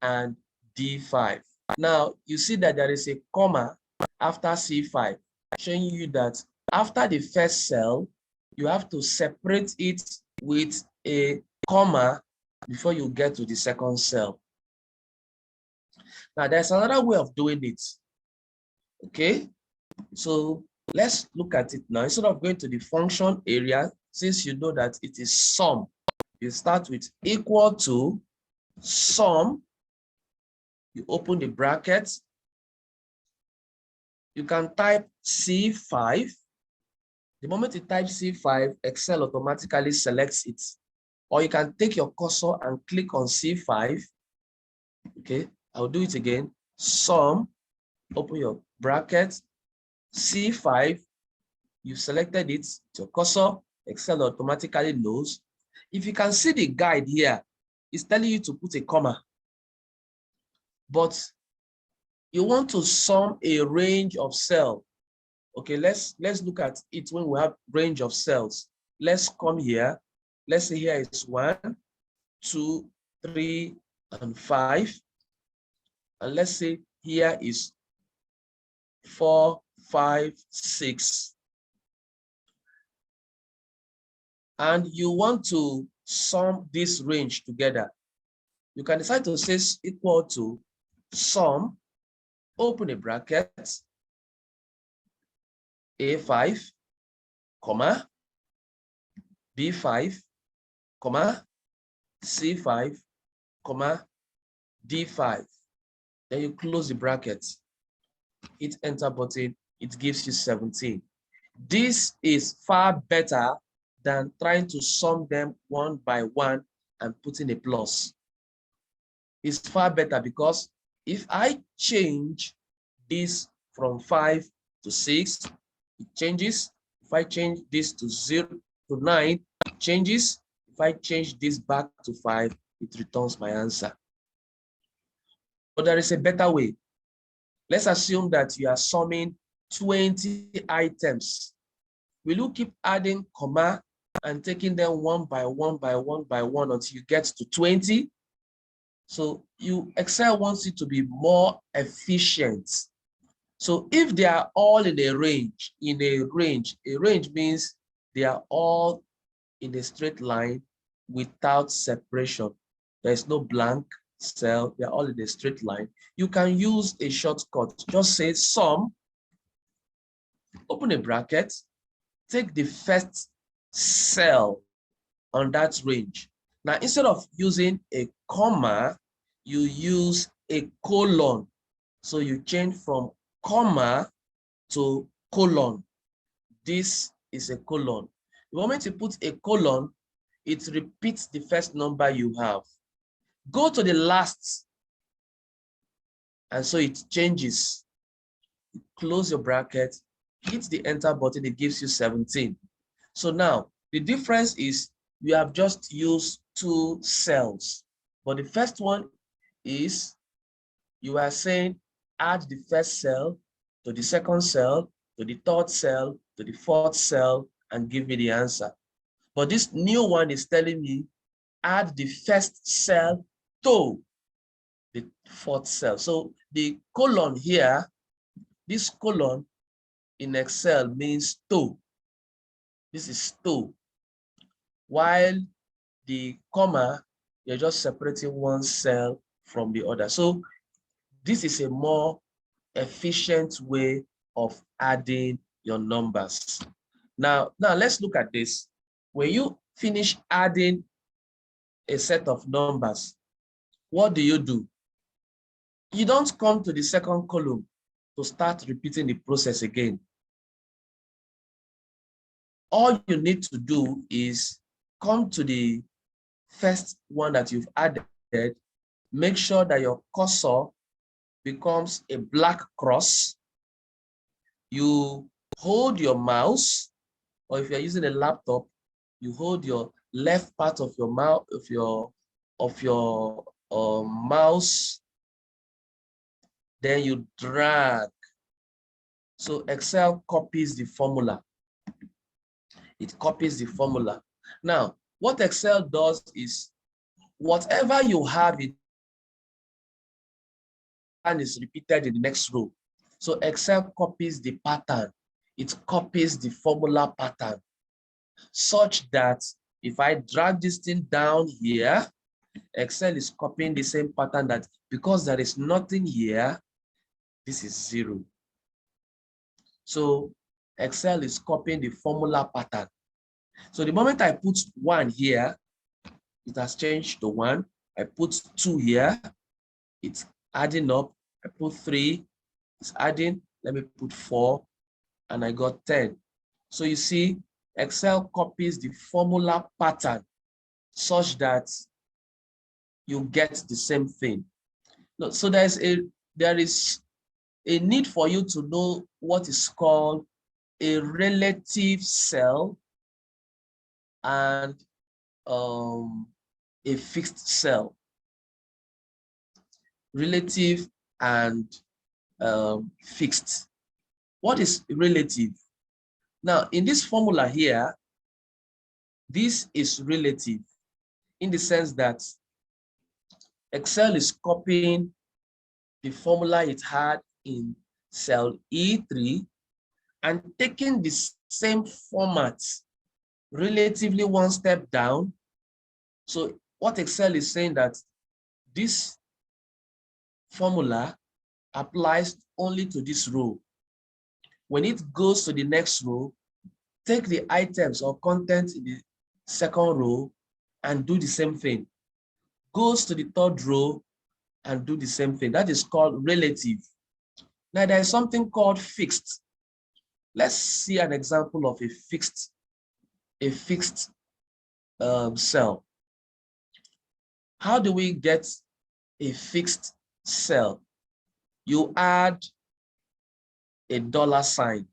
and D5. Now, you see that there is a comma after C5, showing you that after the first cell, you have to separate it with a comma before you get to the second cell. Now, there's another way of doing it. Okay, so let's look at it now. Instead of going to the function area, since you know that it is sum, you start with equal to sum. You open the bracket. You can type C5. The moment you type C5, Excel automatically selects it. Or you can take your cursor and click on C5. Okay, I'll do it again. Sum, open your bracket, C5, you've selected it, your cursor, Excel automatically knows. If you can see the guide here, it's telling you to put a comma. But you want to sum a range of cells. Okay, let's look at it when we have range of cells. Let's come here. Let's say here is 1, 2, 3, and 5. And let's say here is 4, 5, 6. And you want to sum this range together. You can decide to say equal to sum, open a bracket, A5, comma, B5, comma, C5, comma, D5. Then you close the bracket, hit enter button, it gives you 17. This is far better than trying to sum them one by one and putting a plus. It's far better because if I change this from 5 to 6, it changes. If I change this to 0 to 9, it changes. If I change this back to 5, it returns my answer. But there is a better way. Let's assume that you are summing 20 items. Will you keep adding comma and taking them one by one by one by one until you get to 20? So Excel wants it to be more efficient. So if they are all in a range means they are all in a straight line without separation. There is no blank, cell, they're all in a straight line. You can use a shortcut. Just say sum, open a bracket, take the first cell on that range. Now, instead of using a comma, you use a colon. So you change from comma to colon. This is a colon. The moment you put a colon, it repeats the first number you have. Go to the last, and so it changes. Close your bracket, hit the enter button, it gives you 17. So now, the difference is you have just used 2 cells. But the first one is you are saying add the first cell to the second cell, to the third cell, to the fourth cell, and give me the answer. But this new one is telling me add the first cell to the fourth cell. So the colon here, this colon in Excel means to. This is to. While the comma, you're just separating one cell from the other. So this is a more efficient way of adding your numbers. Now let's look at this. When you finish adding a set of numbers, what do? You don't come to the second column to start repeating the process again. All you need to do is come to the first one that you've added, make sure that your cursor becomes a black cross. You hold your mouse, or if you're using a laptop, you hold your left part of your mouse mouse, then you drag. So Excel copies the formula. It copies the formula. Now, what Excel does is whatever you have it and is repeated in the next row. So Excel copies the pattern. It copies the formula pattern such that if I drag this thing down here, Excel is copying the same pattern that because there is nothing here, this is 0. So Excel is copying the formula pattern. So the moment I put 1 here, it has changed to 1. I put 2 here, it's adding up. I put 3, it's adding. Let me put 4, and I got 10. So you see, Excel copies the formula pattern such that you get the same thing. So there is a need for you to know what is called a relative cell and a fixed cell. Relative and fixed. What is relative? Now, in this formula here, this is relative in the sense that Excel is copying the formula it had in cell E3 and taking the same format relatively one step down. So what Excel is saying that this formula applies only to this row. When it goes to the next row, take the items or content in the second row and do the same thing. Goes to the third row and do the same thing. That is called relative. Now there is something called fixed. Let's see an example of a fixed cell. How do we get a fixed cell? You add a $sign.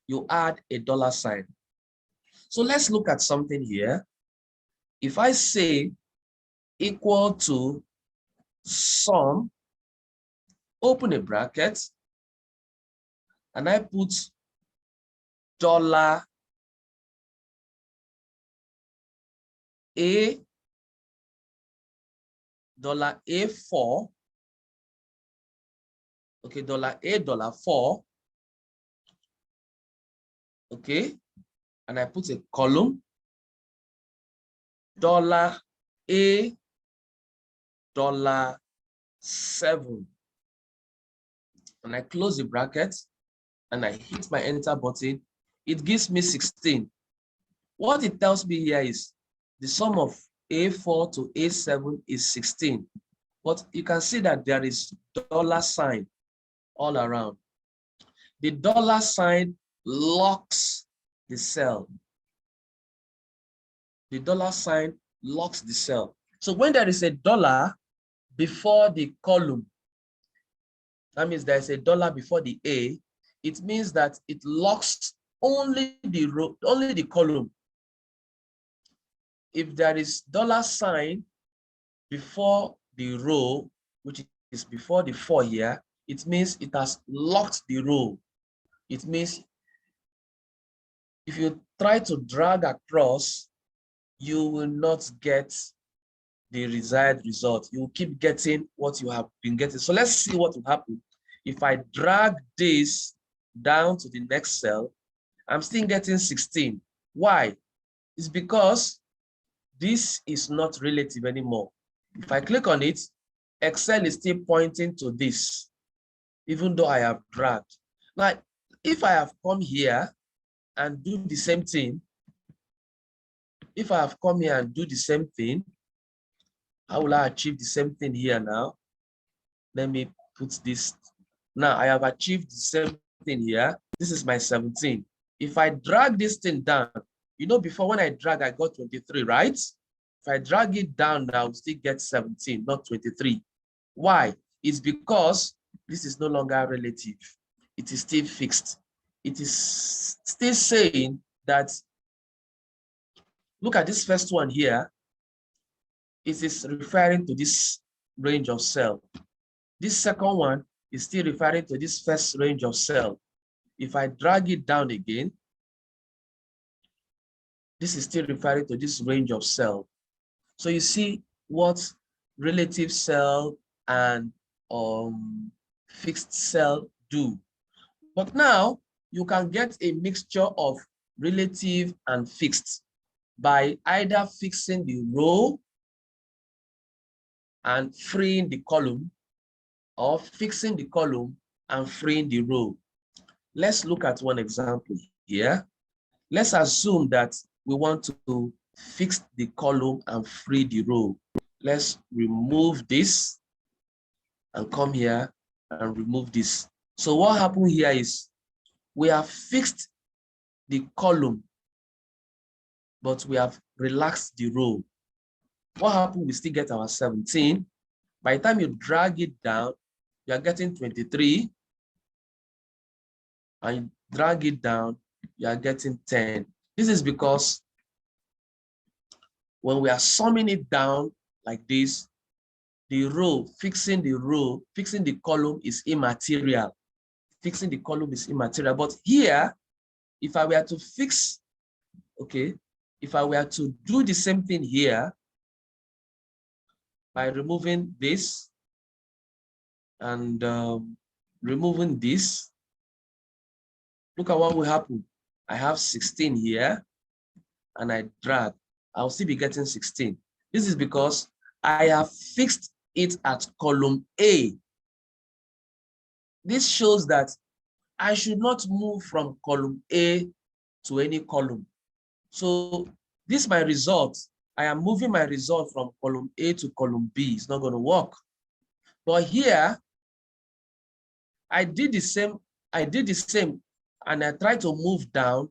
You add a $sign. So let's look at something here. If I say equal to sum, open a bracket, and I put $A, $A4, okay, $A4, okay, and I put a column, $A, $7. And I close the bracket and I hit my enter button, it gives me 16. What it tells me here is the sum of A4 to A7 is 16. But you can see that there is $sign all around. The $sign locks the cell. The $sign locks the cell. So when there is a dollar before the column, that means there is a dollar before the A, it means that it locks only the row, only the column. If there is $sign before the row, which is before the 4 here, it means it has locked the row. It means if you try to drag across, you will not get the desired result. You will keep getting what you have been getting. So let's see what will happen. If I drag this down to the next cell, I'm still getting 16. Why? It's because this is not relative anymore. If I click on it, Excel is still pointing to this, even though I have dragged. Now, if I have come here and do the same thing, if I have come here and do the same thing, how will I achieve the same thing here now? Let me put this. Now I have achieved the same thing here. This is my 17. If I drag this thing down, you know, before when I drag, I got 23, right? If I drag it down, I'll still get 17, not 23. Why? It's because this is no longer relative. It is still fixed. It is still saying that, look at this first one here. It is referring to this range of cell. This second one is still referring to this first range of cell. If I drag it down again, this is still referring to this range of cell. So you see what relative cell and fixed cell do. But now you can get a mixture of relative and fixed by either fixing the row and freeing the column, or fixing the column and freeing the row. Let's look at one example here. Let's assume that we want to fix the column and free the row. Let's remove this and come here and remove this. So what happened here is we have fixed the column, but we have relaxed the row. What happened? We still get our 17. By the time you drag it down, you are getting 23. And you drag it down, you are getting 10. This is because when we are summing it down like this, the row, fixing the column is immaterial. Fixing the column is immaterial. But here, if I were to fix, okay, if I were to do the same thing here by removing this and removing this, look at what will happen. I have 16 here and I drag, I'll still be getting 16. This is because I have fixed it at column A. This shows that I should not move from column A to any column. So this is my result. I am moving my result from column A to column B. It's not going to work. But here, I did the same, and I tried to move down.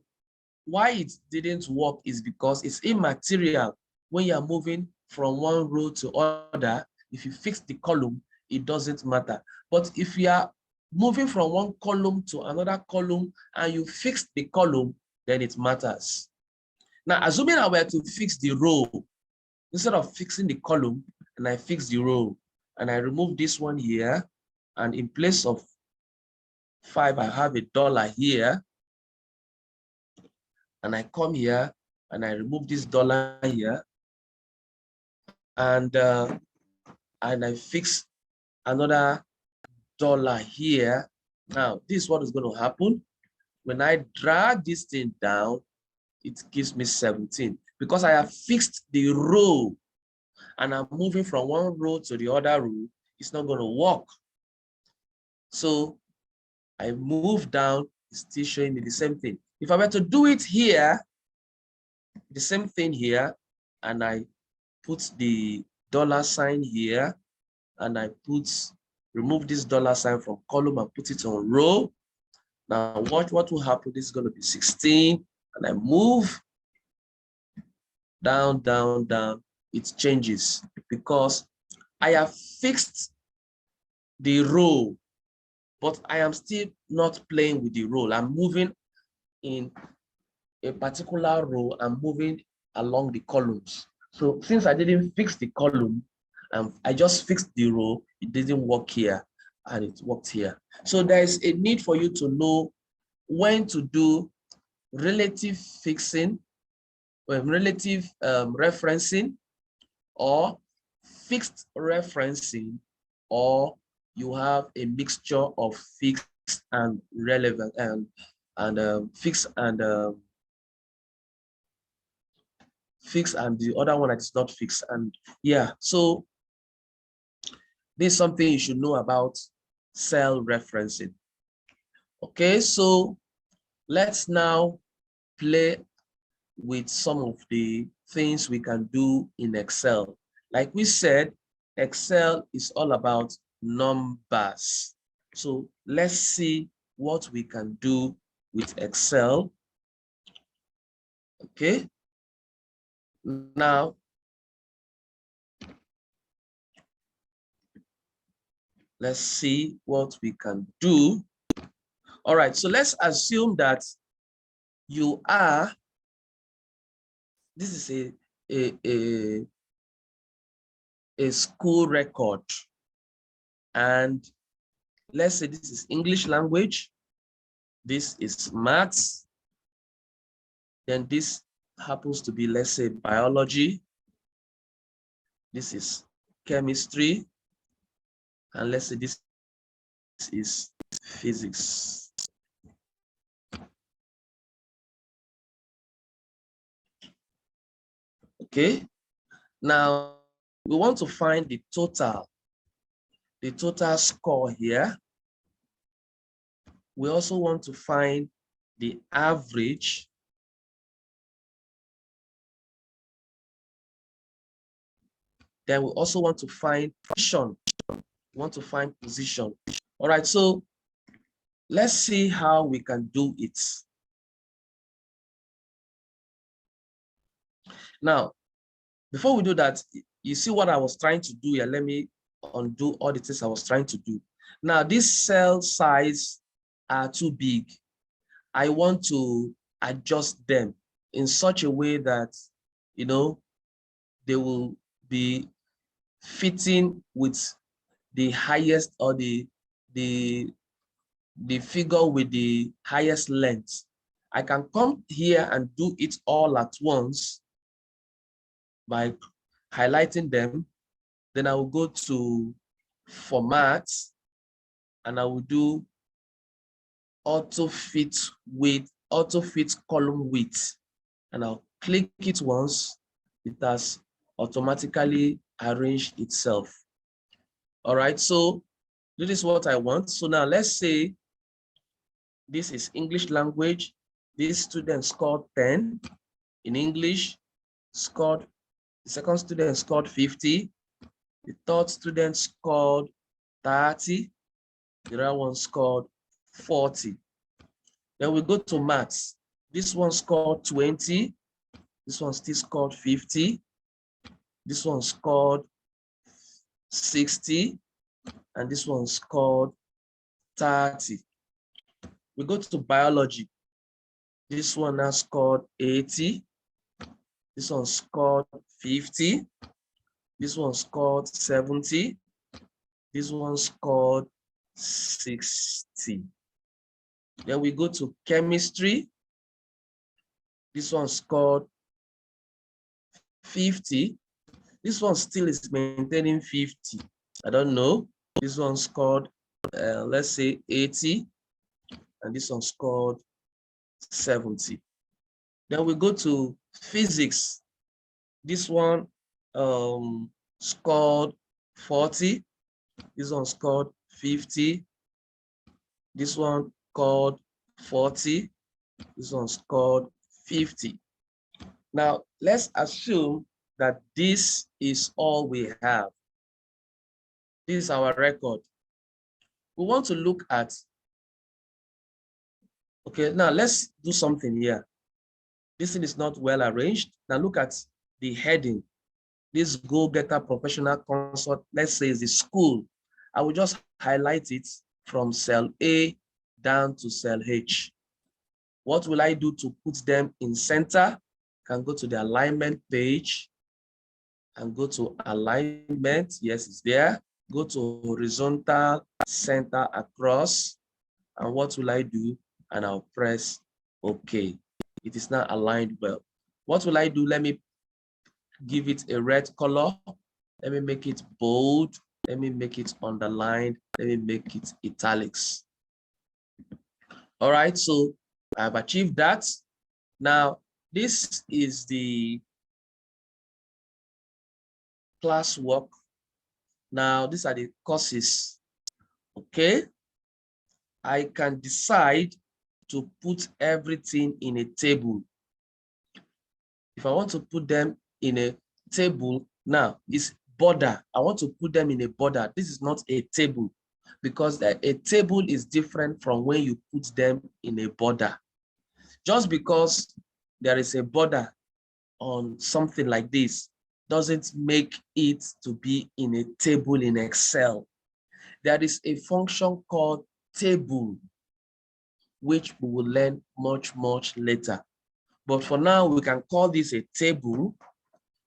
Why it didn't work is because it's immaterial. When you're moving from one row to other, if you fix the column, it doesn't matter. But if you are moving from one column to another column and you fix the column, then it matters. Now, assuming I were to fix the row, instead of fixing the column, and I fix the row, and I remove this one here, and in place of 5, I have $1 here, and I come here, and I remove this $1 here, and I fix another $1 here. Now, this is what is going to happen. When I drag this thing down, it gives me 17 because I have fixed the row and I'm moving from one row to the other row, it's not going to work. So I move down, it's still showing me the same thing. If I were to do it here, the same thing here, and I put the dollar sign here, and I remove this dollar sign from column and put it on row. Now watch what will happen. This is going to be 16, and I move down, down, down. It changes because I have fixed the row, but I am still not playing with the row. I'm moving in a particular row. I'm moving along the columns. So since I didn't fix the column, I just fixed the row, it didn't work here and it worked here. So there is a need for you to know when to do relative fixing, relative referencing, or fixed referencing, or you have a mixture of fixed and relevant fixed and the other one that is not fixed. And yeah, so this is something you should know about cell referencing. Okay, so let's now play with some of the things we can do in Excel. Like we said, Excel is all about numbers. So let's see what we can do with Excel. Okay. Now, let's see what we can do. All right, so let's assume that you are, this is a school record, and let's say this is English language, this is maths, then this happens to be, let's say, biology, this is chemistry, and let's say this is physics. Okay, now we want to find the total score here. We also want to find the average. Then we also want to find position. We want to find position. All right, so let's see how we can do it. Now, before we do that, you see what I was trying to do here. Let me undo all the things I was trying to do. Now, these cell size are too big. I want to adjust them in such a way that, you know, they will be fitting with the highest, or the figure with the highest length. I can come here and do it all at once by highlighting them. Then I will go to format, and I will do auto fit column width, and I'll click it once. It has automatically arranged itself. All right, so this is what I want. So now let's say this is English language. This student scored 10 in English, the second student scored 50, the third student scored 30, the other one scored 40. Then we go to maths. This one scored 20, this one still scored 50, this one scored 60, and this one scored 30. We go to biology. This one has scored 80, this one scored 50, this one scored 70, this one scored 60. Then we go to chemistry. This one scored 50. This one still is maintaining 50. I don't know. This one scored, let's say 80, and this one scored 70. Then we go to physics. This one scored 40. This one scored 50. This one scored 40. This one scored 50. Now, let's assume that this is all we have. This is our record. We want to look at, okay, now let's do something here. This thing is not well arranged. Now look at the heading. This go-getter professional consult, let's say is the school. I will just highlight it from cell A down to cell H. What will I do to put them in center? Can go to the alignment page and go to alignment. Yes, it's there. Go to horizontal center across. And what will I do? And I'll press OK. It is now aligned well. What will I do? Let me give it a red color. Let me make it bold. Let me make it underlined. Let me make it italics. All right, so I've achieved that. Now, this is the classwork. Now, these are the courses. Okay. I can decide to put everything in a table. If I want to put them in a table, now it's border. I want to put them in a border. This is not a table because a table is different from when you put them in a border. Just because there is a border on something like this doesn't make it to be in a table in Excel. There is a function called table, which we will learn much later. But for now, we can call this a table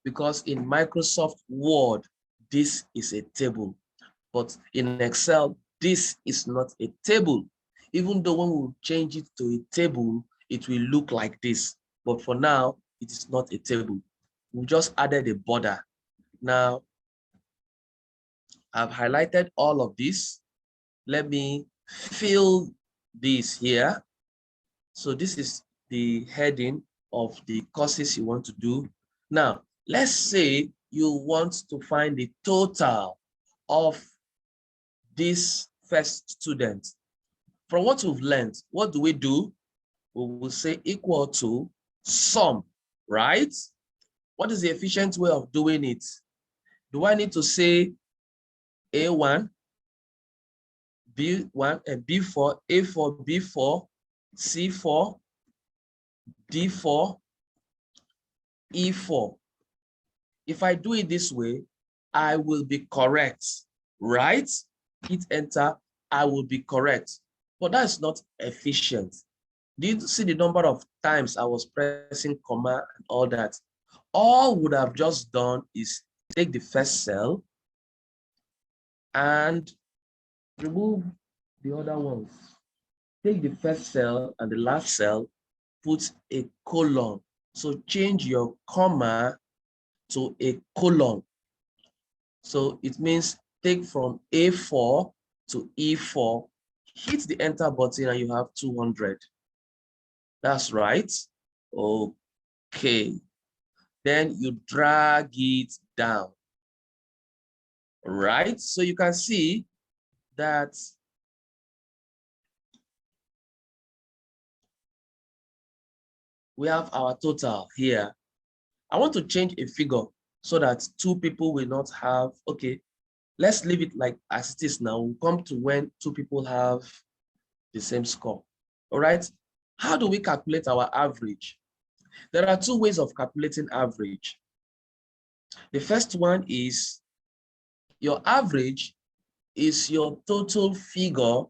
because in Microsoft Word, this is a table. But in Excel, this is not a table. Even though when we change it to a table, it will look like this. But for now, it is not a table. We just added a border. Now, I've highlighted all of this. Let me fill this here. So this is the heading of the courses you want to do. Now, let's say you want to find the total of this first student. From what we've learned, what do? We will say equal to sum, right? What is the efficient way of doing it? Do I need to say A1, B1, and B4, A4, B4, C4, D4, E4? If I do it this way, I will be correct, right? Hit enter, I will be correct. But that's not efficient. Did you see the number of times I was pressing comma and all that? All would have just done is take the first cell and remove the other ones. Take the first cell and the last cell, put a colon. So change your comma to a colon. So it means take from A4 to E4, hit the enter button and you have 200. That's right. Okay. Then you drag it down. Right? So you can see that we have our total here. I want to change a figure so that two people will not have, okay, let's leave it like as it is now. We'll come to when two people have the same score. All right. How do we calculate our average? There are two ways of calculating average. The first one is your average is your total figure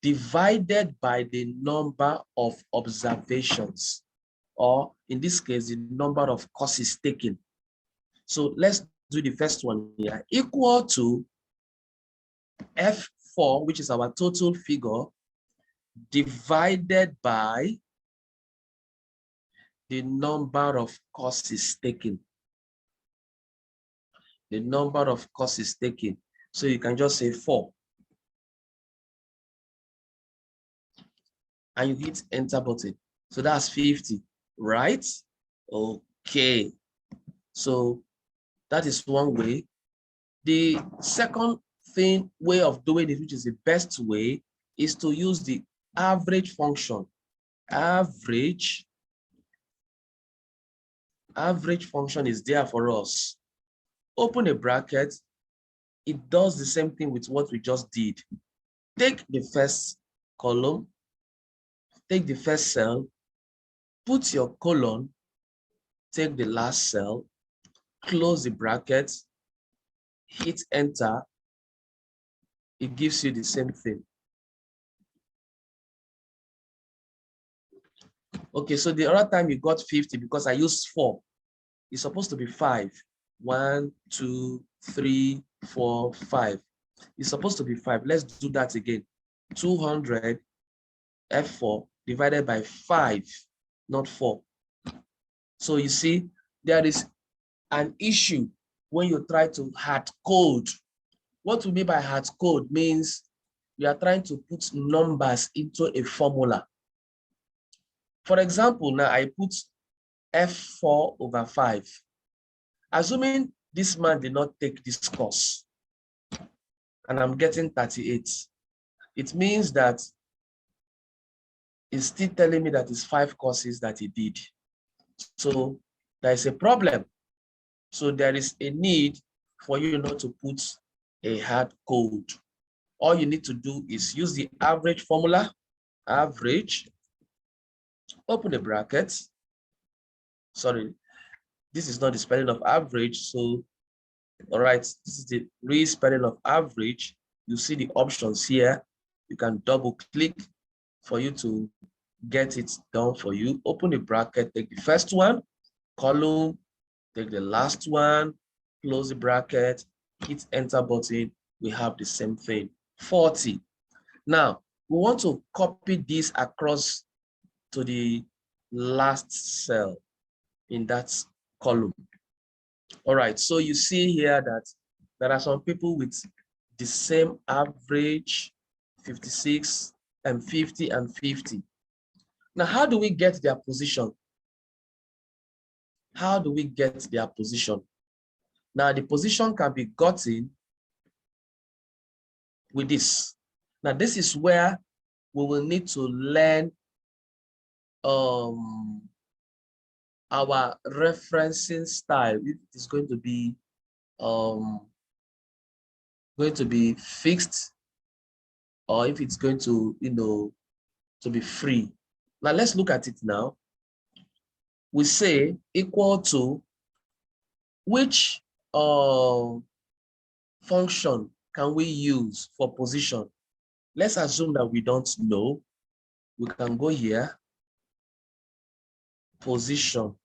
divided by the number of observations, or in this case, the number of courses taken. So let's do the first one here, equal to F4, which is our total figure, divided by the number of courses taken. The number of courses taken. So you can just say 4. And you hit enter button. So that's 50, right? Okay. So That is one way. The second way of doing it, which is the best way, is to use the average function. Average function is there for us. Open a bracket. It does the same thing with what we just did. Take the first column, take the first cell, put your colon, take the last cell, close the bracket, hit enter. It gives you the same thing. Okay, so the other time you got 50 because I used 4. It's supposed to be 5. 1, 2, 3, 4, 5. It's supposed to be 5. Let's do that again. 200 F4 divided by 5, not 4. So you see, there is an issue when you try to hard code. What we mean by hard code means we are trying to put numbers into a formula. For example, now I put F4 over 5. Assuming this man did not take this course, and I'm getting 38, it means that it's still telling me that it's 5 courses that he did. So there is a problem. So there is a need for you not to put a hard code. All you need to do is use the average formula, average, open the bracket. Sorry, this is not the spelling of average. So, all right, this is the real spelling of average. You see the options here. You can double click for you to get it done for you. Open the bracket, take the first one, column, take the last one, close the bracket, hit enter button. We have the same thing, 40. Now, we want to copy this across to the last cell in that column. All right, so you see here that there are some people with the same average, 56 and 50 and 50. Now, how do we get their position? How do we get their position? Now, the position can be gotten with this. Now, this is where we will need to learn our referencing style. It is going to be fixed, or if it's going to, to be free. Now, let's look at it now. We say equal to which function can we use for position? Let's assume that we don't know. We can go here, position.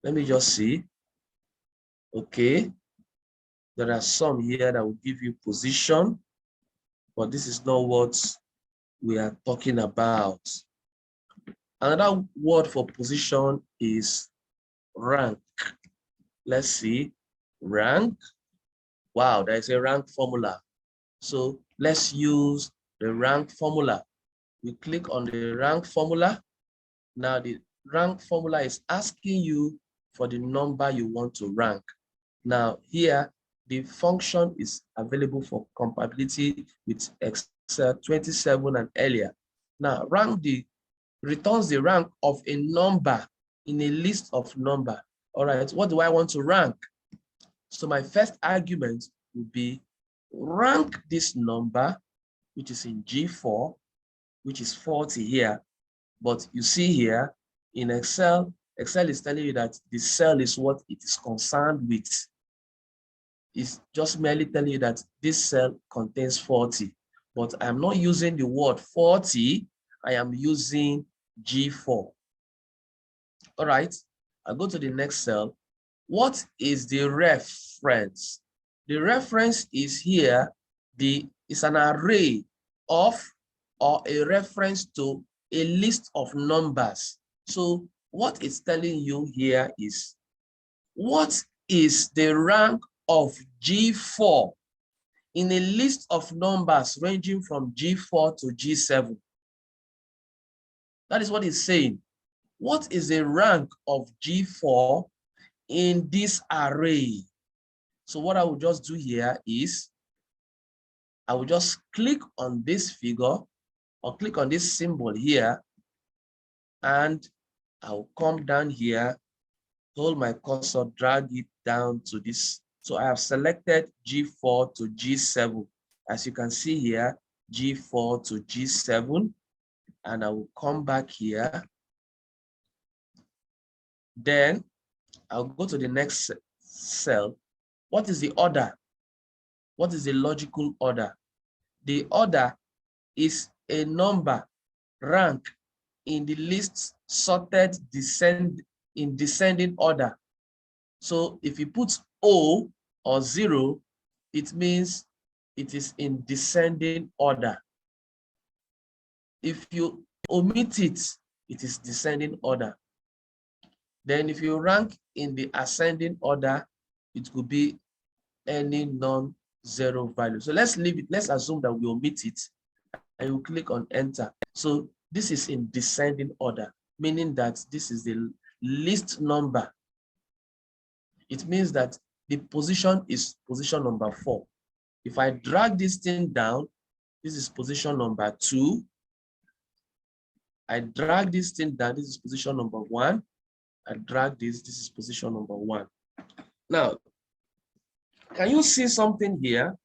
Let me just see. Okay. There are some here that will give you position, but this is not what we are talking about. Another word for position is rank. Let's see, rank. Wow, there is a rank formula. So let's use the rank formula. We click on the rank formula. Now the rank formula is asking you for the number you want to rank. Now here, the function is available for compatibility with Excel 27 and earlier. Now rank returns the rank of a number in a list of number. All right, what do I want to rank? So my first argument would be rank this number, which is in G4, which is 40 here. But you see here in Excel, Excel is telling you that the cell is what it is concerned with. It's just merely telling you that this cell contains 40. But I'm not using the word 40, I am using G4. All right, I'll go to the next cell. What is the reference? The reference is here. It's an array of, or a reference to a list of numbers. So what it's telling you here is, what is the rank of G4 in a list of numbers ranging from G4 to G7? That is what it's saying. What is the rank of G4 in this array. So what I will just do here is I will just click on this figure or click on this symbol here, and I'll come down here, hold my cursor, drag it down to this. So I have selected G4 to G7. As you can see here, G4 to G7, and I will come back here. Then I'll go to the next cell. What is the order? What is the logical order? The order is a number rank in the list sorted in descending order. So if you put O or 0, it means it is in descending order. If you omit it, it is descending order. Then if you rank in the ascending order, it could be any non-zero value. So let's leave it. Let's assume that we omit it, and you click on enter. So this is in descending order, meaning that this is the list number. It means that the position is position number 4. If I drag this thing down, this is position number 2. I drag this thing down, this is position number 1. I drag this is position number 1. Now, can you see something here?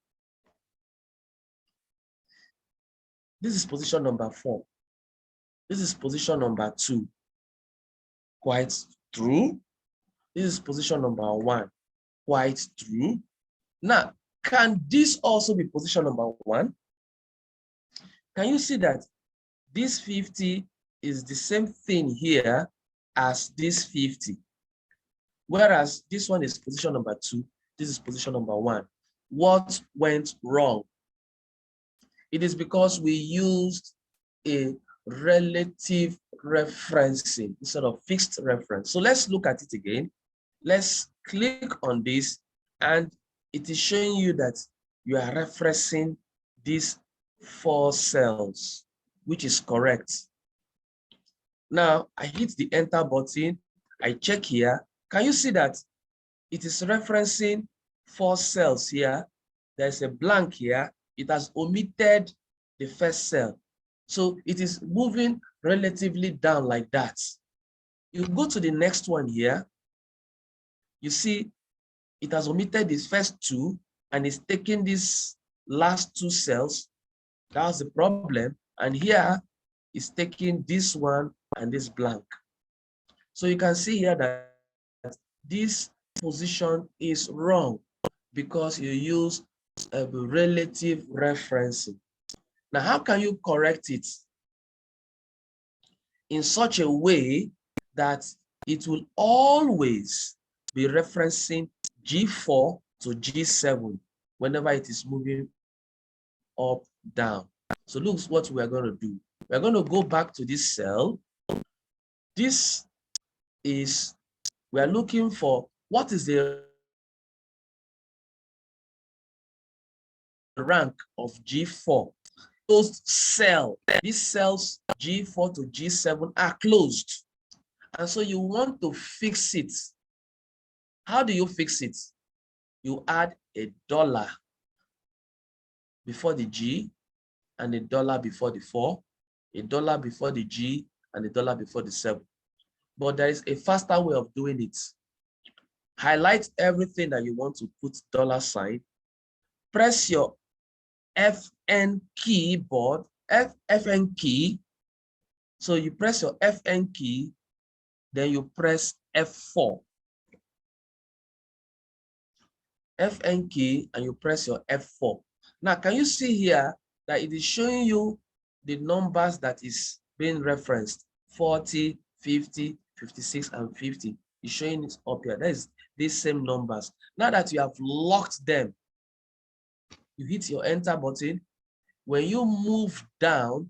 This is position number 4. This is position number 2. Quite true. This is position number 1. Quite true. Now, can this also be position number 1? Can you see that this 50 is the same thing here as this 50? Whereas this one is position number 2, this is position number 1. What went wrong? It is because we used a relative referencing instead of fixed reference. So let's look at it again. Let's click on this, and it is showing you that you are referencing these 4 cells, which is correct. Now I hit the enter button, I check here. Can you see that it is referencing 4 cells here? There's a blank here. It has omitted the first cell. So it is moving relatively down like that. You go to the next one here. You see it has omitted these first 2 and it's taking these last 2 cells. That's the problem. And here it's taking this one and this blank. So you can see here that this position is wrong because you use a relative referencing. Now, how can you correct it in such a way that it will always be referencing G4 to G7 whenever it is moving up, down? So look what we are going to do. We're going to go back to this cell. This is, we are looking for what is the rank of G4. Closed cell. These cells G4 to G7 are closed. And so you want to fix it. How do you fix it? You add a dollar before the G and a dollar before the 4, a dollar before the G and a dollar before the 7. But there is a faster way of doing it. Highlight everything that you want to put $sign. Press your FN keyboard, FN key. So you press your FN key, then you press F4. FN key, and you press your F4. Now, can you see here that it is showing you the numbers that is being referenced? 40, 50, 56, and 50. It's showing it up here. That is these same numbers. Now that you have locked them, you hit your enter button. When you move down,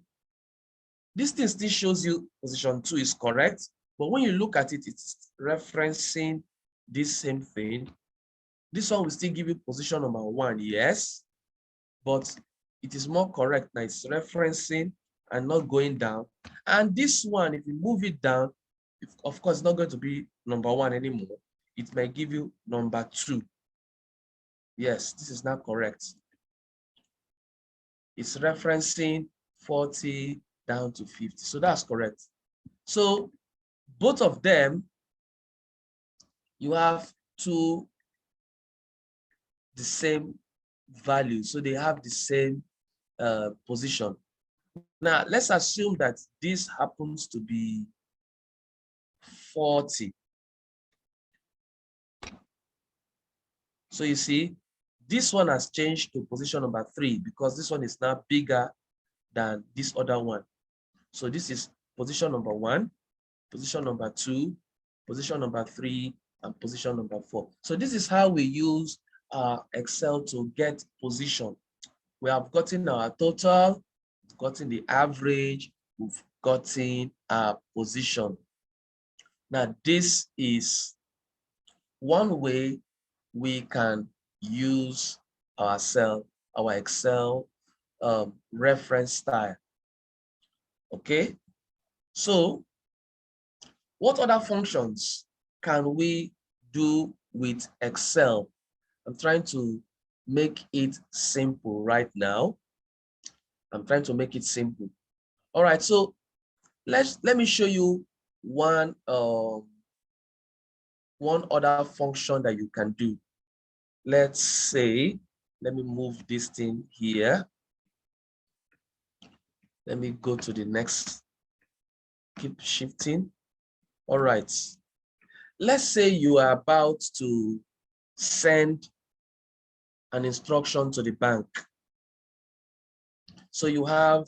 this thing still shows you position 2 is correct. But when you look at it, it's referencing this same thing. This one will still give you position number 1, yes, but it is more correct now. It's referencing and not going down. And this one, if you move it down, of course, it's not going to be number 1 anymore. it may give you number 2. Yes, this is not correct. It's referencing 40 down to 50. So that's correct. So both of them, you have the same value. So they have the same position. Now, let's assume that this happens to be 40. So you see, this one has changed to position number 3 because this one is now bigger than this other one. So this is position number 1, position number 2, position number 3, and position number 4. So this is how we use Excel to get position. We have gotten our total, gotten the average, we've gotten our position. Now, this is one way we can use our Excel reference style. Okay, so what other functions can we do with Excel? I'm trying to make it simple right now. I'm trying to make it simple. All right, so let me show you one other function that you can do. Let's say, let me move this thing here. Let me go to the next, keep shifting. All right. Let's say you are about to send an instruction to the bank. So you have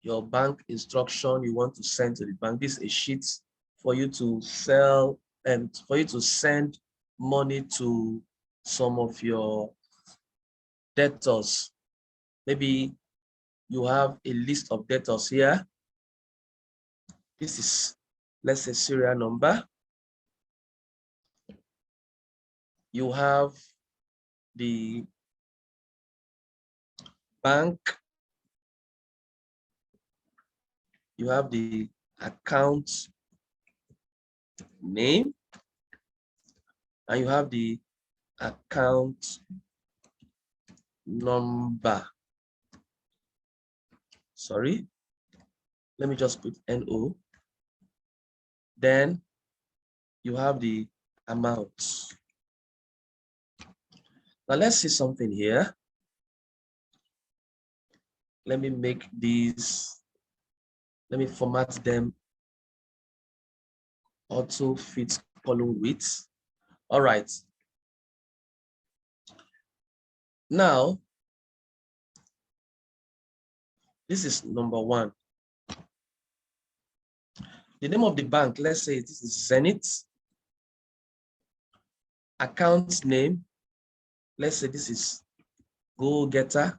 your bank instruction you want to send to the bank. This is a sheet for you to sell and for you to send money to some of your debtors. Maybe you have a list of debtors here. This is, let's say, serial number. You have the bank. You have the account name. And you have the account number. Sorry. Let me just put NO. Then you have the amount. Now let's see something here. Let me make these, let me format them auto fit column width. All right. Now, this is number 1. The name of the bank, let's say this is Zenith. Account name, let's say this is Go Getter.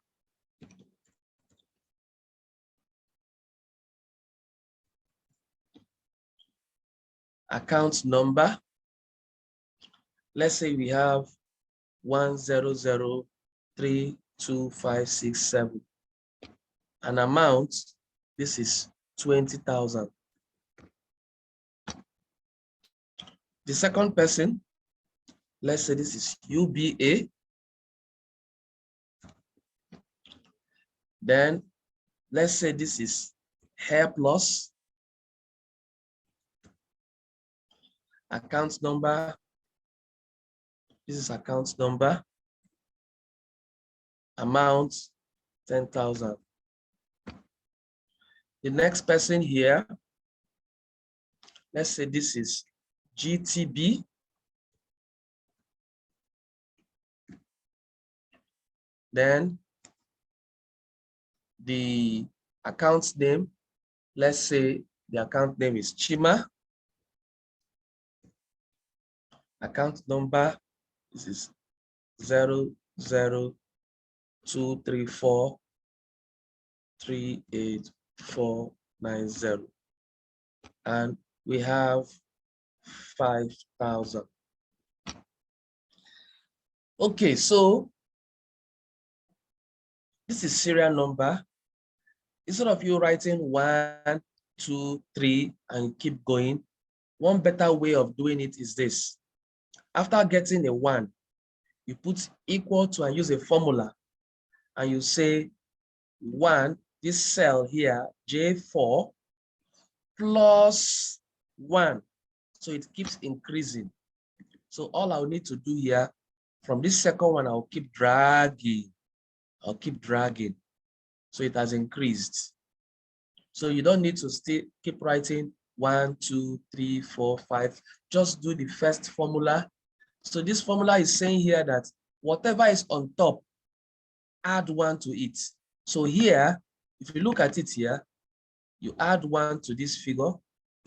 Account number, let's say we have 100325667. An amount, this is 20,000. The second person, let's say this is UBA. Then let's say this is Hair Plus. Account number, this is account number. Amount, 10,000. The next person here, let's say this is GTB. Then the account name, let's say the account name is Chima. Account number, this is 0023438,490. And we have 5,000. Okay, so this is serial number. Instead of you writing 1, 2, 3 and keep going, One better way of doing it is this. After getting a 1, you put equal to and use a formula, and you say 1, this cell here, J4, plus 1. So it keeps increasing. So all I'll need to do here, from this second one, I'll keep dragging. I'll keep dragging. So it has increased. So you don't need to keep writing 1, 2, 3, 4, 5. Just do the first formula. So this formula is saying here that whatever is on top, add 1 to it. So here, if you look at it here, you add 1 to this figure,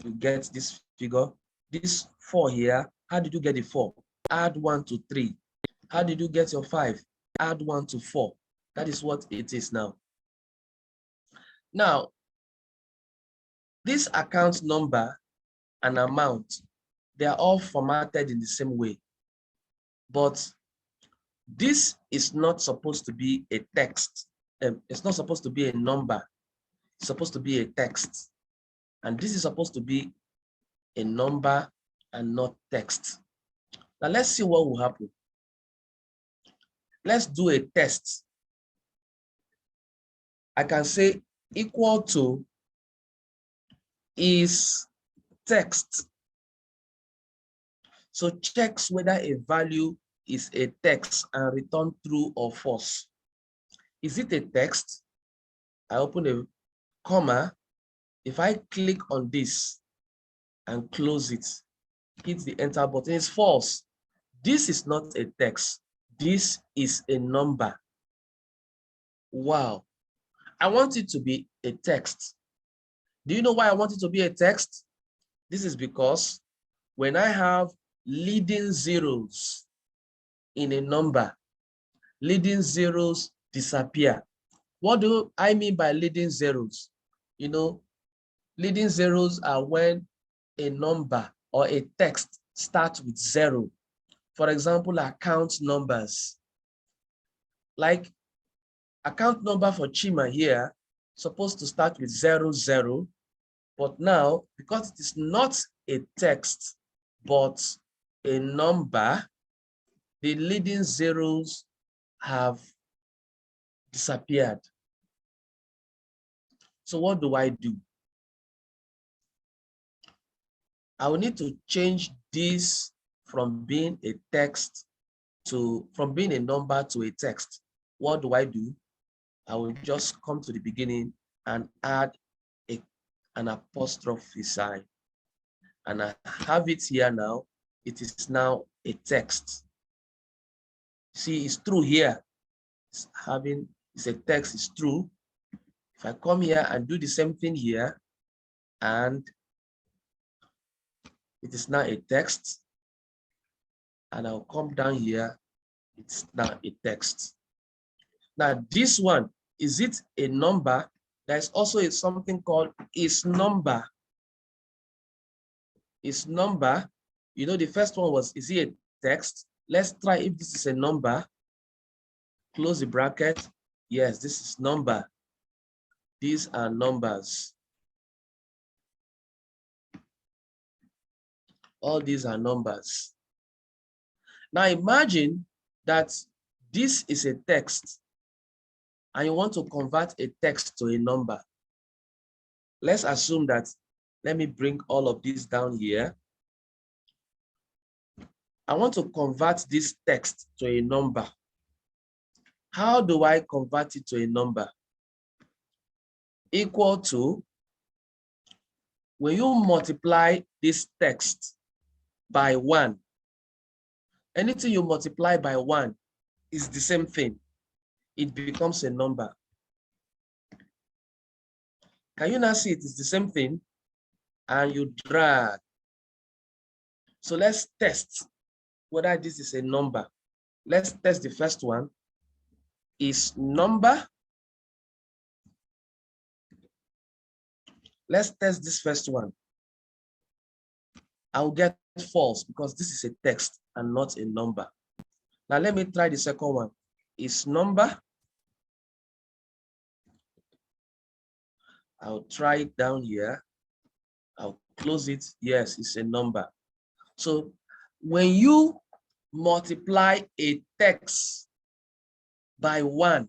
you get this figure. This 4 here, how did you get the 4? Add 1 to 3. How did you get your 5? Add 1 to 4. That is what it is now. Now, this account number and amount, they are all formatted in the same way. But this is not supposed to be a text. It's not supposed to be a number. It's supposed to be a text. And this is supposed to be a number and not text. Now let's see what will happen. Let's do a test. I can say equal to is text. So checks whether a value is a text and return true or false. Is it a text? I open a comma. If I click on this and close it, hit the enter button, it's false. This is not a text. This is a number. Wow. I want it to be a text. Do you know why I want it to be a text? This is because when I have leading zeros in a number, leading zeros disappear. What do I mean by leading zeros? You know, leading zeros are when a number or a text starts with 0. For example, account numbers. Like account number for Chima here, supposed to start with 00, but now, because it is not a text, but a number, the leading zeros have disappeared. So what do? I will need to change this from being a text from being a number to a text. What do? I will just come to the beginning and add an apostrophe sign. And I have it here now. It is now a text. See, it's true here. It's a text, it's true. If I come here and do the same thing here, and it is now a text, and I'll come down here, it's now a text. Now this one, is it a number? There's also something called is number. Is number, you know, the first one was, is it a text? Let's try if this is a number. Close the bracket. Yes, this is number. These are numbers. All these are numbers. Now imagine that this is a text and you want to convert a text to a number. Let's assume that, let me bring all of this down here. I want to convert this text to a number. How do I convert it to a number? Equal to, when you multiply this text by 1, anything you multiply by 1 is the same thing. It becomes a number. Can you now see it is the same thing? And you drag. So let's test whether this is a number. Let's test the first one. Is number. Let's test this first one. I'll get false because this is a text and not a number. Now let me try the second one. Is number. I'll try it down here. I'll Close it. Yes, it's a number. So when you multiply a text by 1,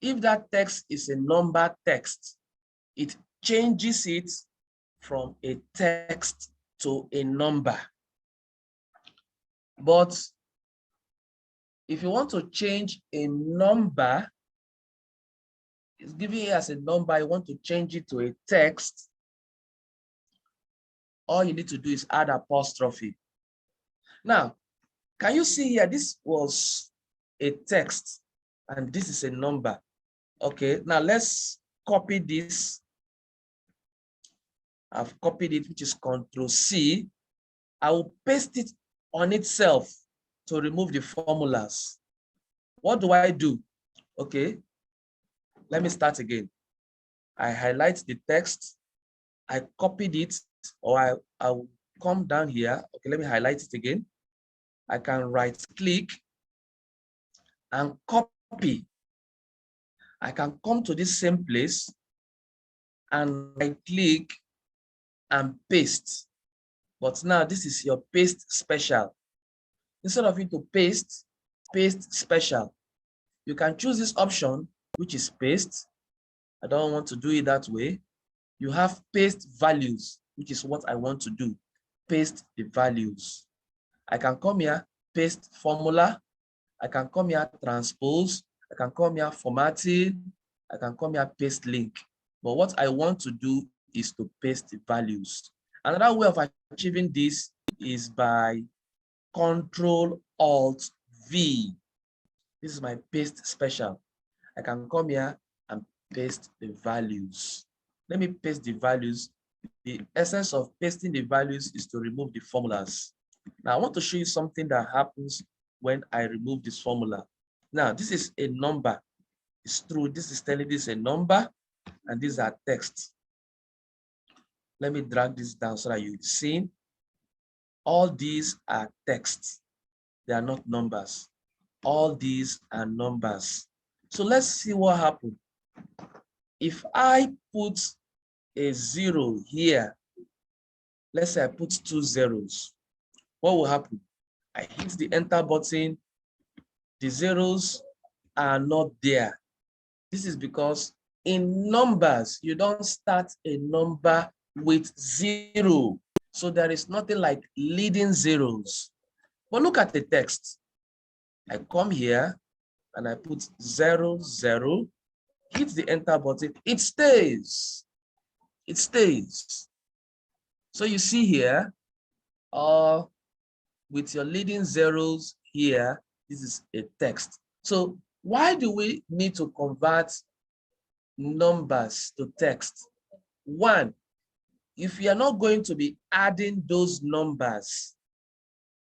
if that text is a number text, it changes it from a text to a number. But if you want to change a number, it's given here as a number, you want to change it to a text, all you need to do is add apostrophe. Now, can you see here, this was a text and this is a number. Okay, now let's copy this. I've copied it, which is Control C. I will paste it on itself to remove the formulas. What do I do? Okay, let me start again. I highlight the text, I copied it, or I will come down here. Okay, let me highlight it again. I can right click and copy. I can come to this same place and right click and paste. But now this is your paste special. Instead of you to paste special, you can choose this option, which is paste. I don't want to do it that way. You have paste values, which is what I want to do. Paste the values. I can come here, paste formula. I can come here, transpose. I can come here, formatting. I can come here, paste link. But what I want to do is to paste the values. Another way of achieving this is by Control-Alt-V. This is my paste special. I can come here and paste the values. Let me paste the values. The essence of pasting the values is to remove the formulas. Now I want to show you something that happens when I remove this formula. Now this is a number. It's true. This is telling this a number, and these are text. Let me drag this down so that you see. All these are text. They are not numbers. All these are numbers. So let's see what happens. If I put a 0 here, let's say I put 2 zeros, what will happen? I hit the enter button, the zeros are not there. This is because in numbers, you don't start a number with 0. So there is nothing like leading zeros. But look at the text. I come here and I put 0, 0, hit the enter button, it stays. It stays. So you see here, with your leading zeros here, this is a text. So why do we need to convert numbers to text? One, if you are not going to be adding those numbers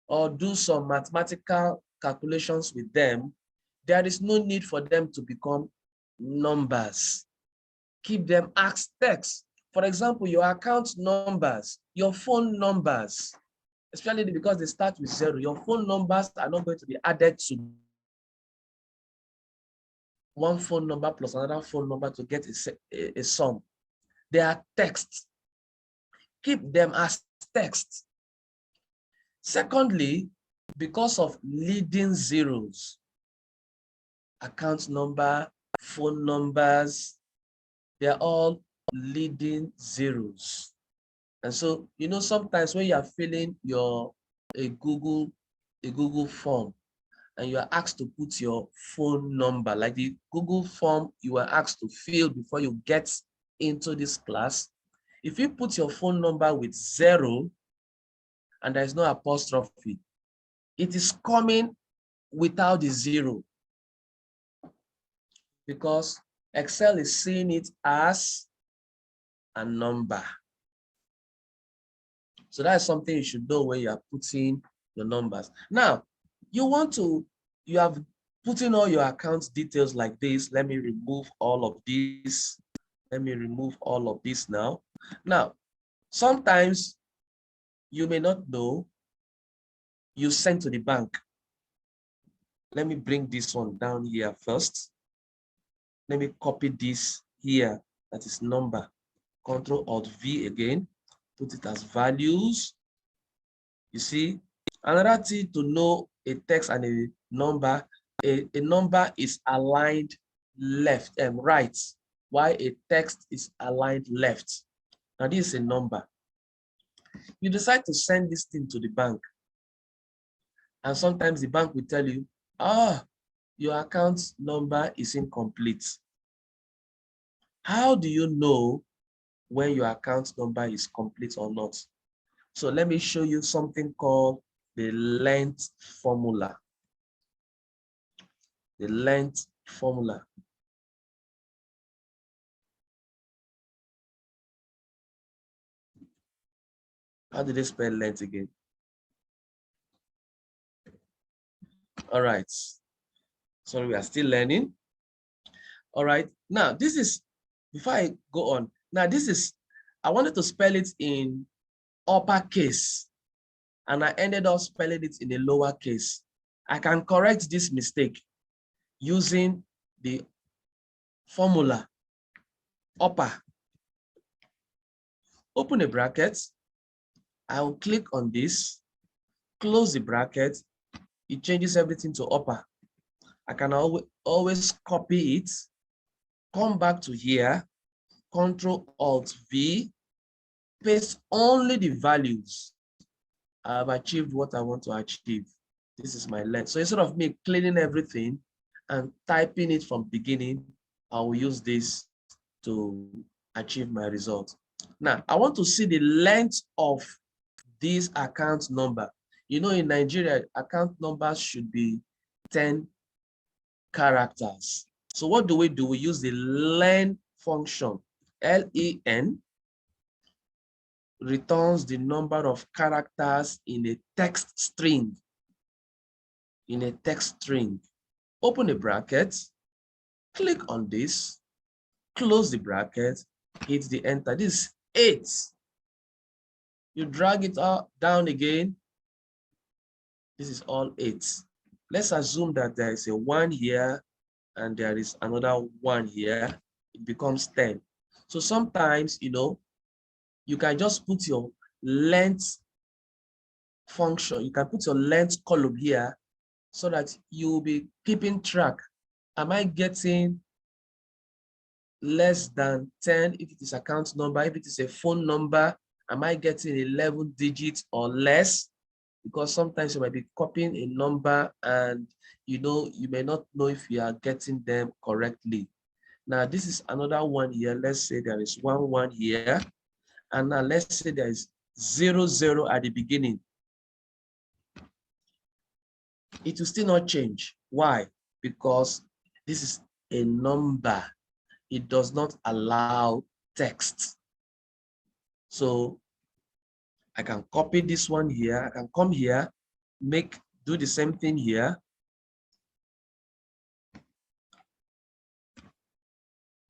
or do some mathematical calculations with them, there is no need for them to become numbers. Keep them as text. For example, your account numbers, your phone numbers, especially because they start with 0, your phone numbers are not going to be added to one phone number plus another phone number to get a sum. They are text. Keep them as text. Secondly, because of leading zeros, account number, phone numbers, they're all leading zeros. And so, you know, sometimes when you are filling a Google form and you are asked to put your phone number, like the Google form you were asked to fill before you get into this class, if you put your phone number with 0 and there is no apostrophe, it is coming without the 0 because Excel is seeing it as a number. So that's something you should know when you are putting your numbers. Now, you have put in all your account details like this. Let me remove all of this. Let me remove all of this now. Now, sometimes you may not know you sent to the bank. Let me bring this one down here first. Let me copy this here. That is number. Control-Alt-V again. put it as values. You see, another thing to know a text and a number is aligned left and right, while a text is aligned left. Now this is a number. You decide to send this thing to the bank, and sometimes the bank will tell you, your account number is incomplete. How do you know when your account number is complete or not? So let me show you something called the length formula. The length formula. How do they spell length again? All right. Sorry, we are still learning. All right. Now, this is, before I go on, now this is, I wanted to spell it in uppercase, and I ended up spelling it in a lowercase. I can correct this mistake using the formula upper. Open a bracket. I will click on this, close the bracket. It changes everything to upper. I can always copy it, come back to here, Control-Alt-V, paste only the values. I've achieved what I want to achieve. This is my length. So instead of me cleaning everything and typing it from beginning, I will use this to achieve my result. Now, I want to see the length of this account number. You know, in Nigeria, account numbers should be 10 characters. So what do? We use the len function. Len returns the number of characters in a text string. In a text string. Open a bracket, click on this, close the bracket, hit the enter. This is 8. You drag it out down again. This is all 8. Let's assume that there is a 1 here and there is another 1 here. It becomes 10. So sometimes, you know, you can just put your length function. You can put your length column here so that you'll be keeping track. Am I getting less than 10 if it is account number? If it is a phone number, am I getting 11 digits or less? Because sometimes you might be copying a number and you know, you may not know if you are getting them correctly. Now, this is another 1 here. Let's say there is 1 here. And now let's say there is 0 at the beginning. It will still not change. Why? Because this is a number. It does not allow text. So I can copy this one here. I can come here, do the same thing here.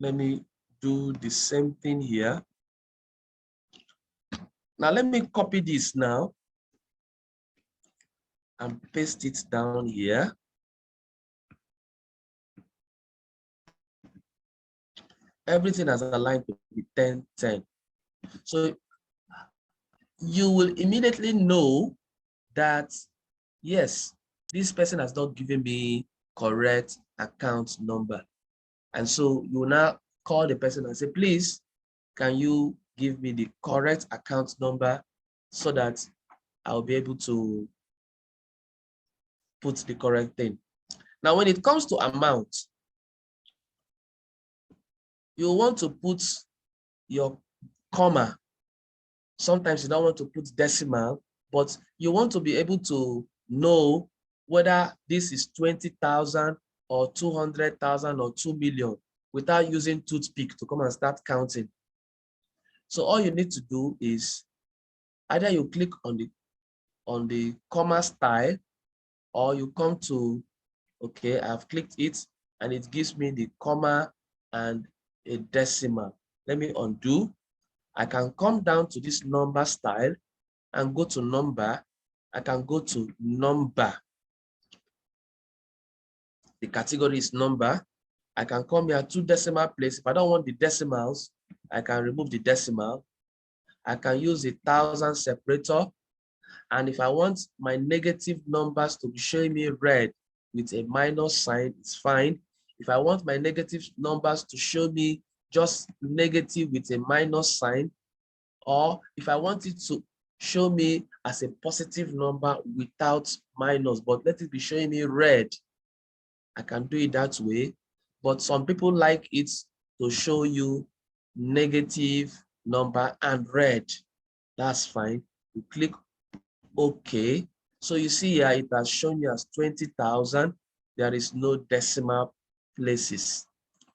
Let me do the same thing here. Now let me copy this now and paste it down here. Everything has aligned to be 10, 10. So you will immediately know that, yes, this person has not given me correct account number. And so you will now call the person and say, please, can you give me the correct account number so that I'll be able to put the correct thing. Now, when it comes to amount, you want to put your comma. Sometimes you don't want to put decimal, but you want to be able to know whether this is 20,000 or 200,000 or 2 million without using toothpick to come and start counting. So all you need to do is either you click on the comma style, or you come to, okay, I've clicked it and it gives me the comma and a decimal. Let me undo. I can come down to this number style and go to number. I can go to number. The category is number. I can come here to decimal place. If I don't want the decimals, I can remove the decimal. I can use a 1000 separator. And if I want my negative numbers to be showing me red with a minus sign, it's fine. If I want my negative numbers to show me just negative with a minus sign, or if I want it to show me as a positive number without minus, but let it be showing me red, I can do it that way. But some people like it to show you negative number and red. That's fine. You click OK. So you see here, it has shown you as 20,000. There is no decimal places.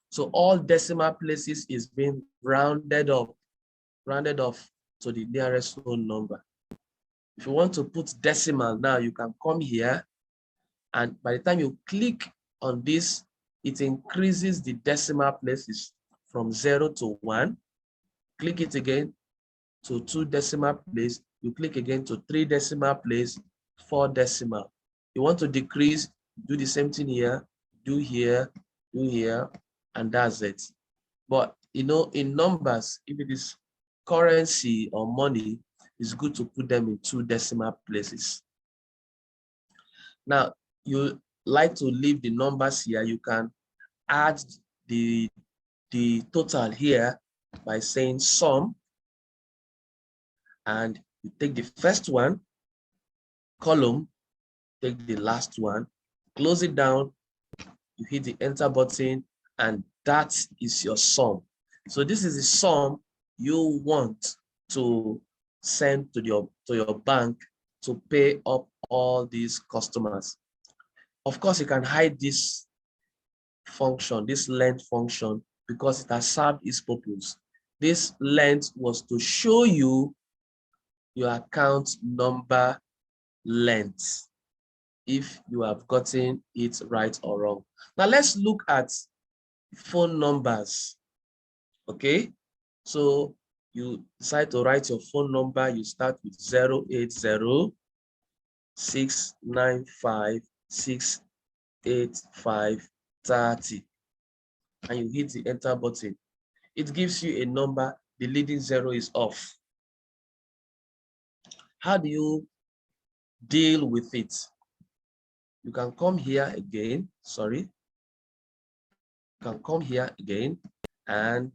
So all decimal places is being rounded off to the nearest whole number. If you want to put decimal now, you can come here, and by the time you click on this, it increases the decimal places from 0 to 1. Click it again to 2 decimal place. You click again to 3 decimal place, 4 decimal. You want to decrease, do the same thing here, do here, and that's it. But you know, in numbers, if it is currency or money, it's good to put them in 2 decimal places. Now, you like to leave the numbers here, you can add the total here by saying sum, and you take the first one, column, take the last one, close it down, you hit the enter button, and that is your sum. So this is the sum you want to send to your bank to pay up all these customers. Of course, you can hide this function, this length function, because it has served its purpose. This length was to show you your account number length, if you have gotten it right or wrong. Now let's look at phone numbers. Okay, so you decide to write your phone number. You start with 080-695-685-30, and you hit the enter button. It gives you a number, the leading 0 is off. How do you deal with it? You can come here again, sorry. You can come here again and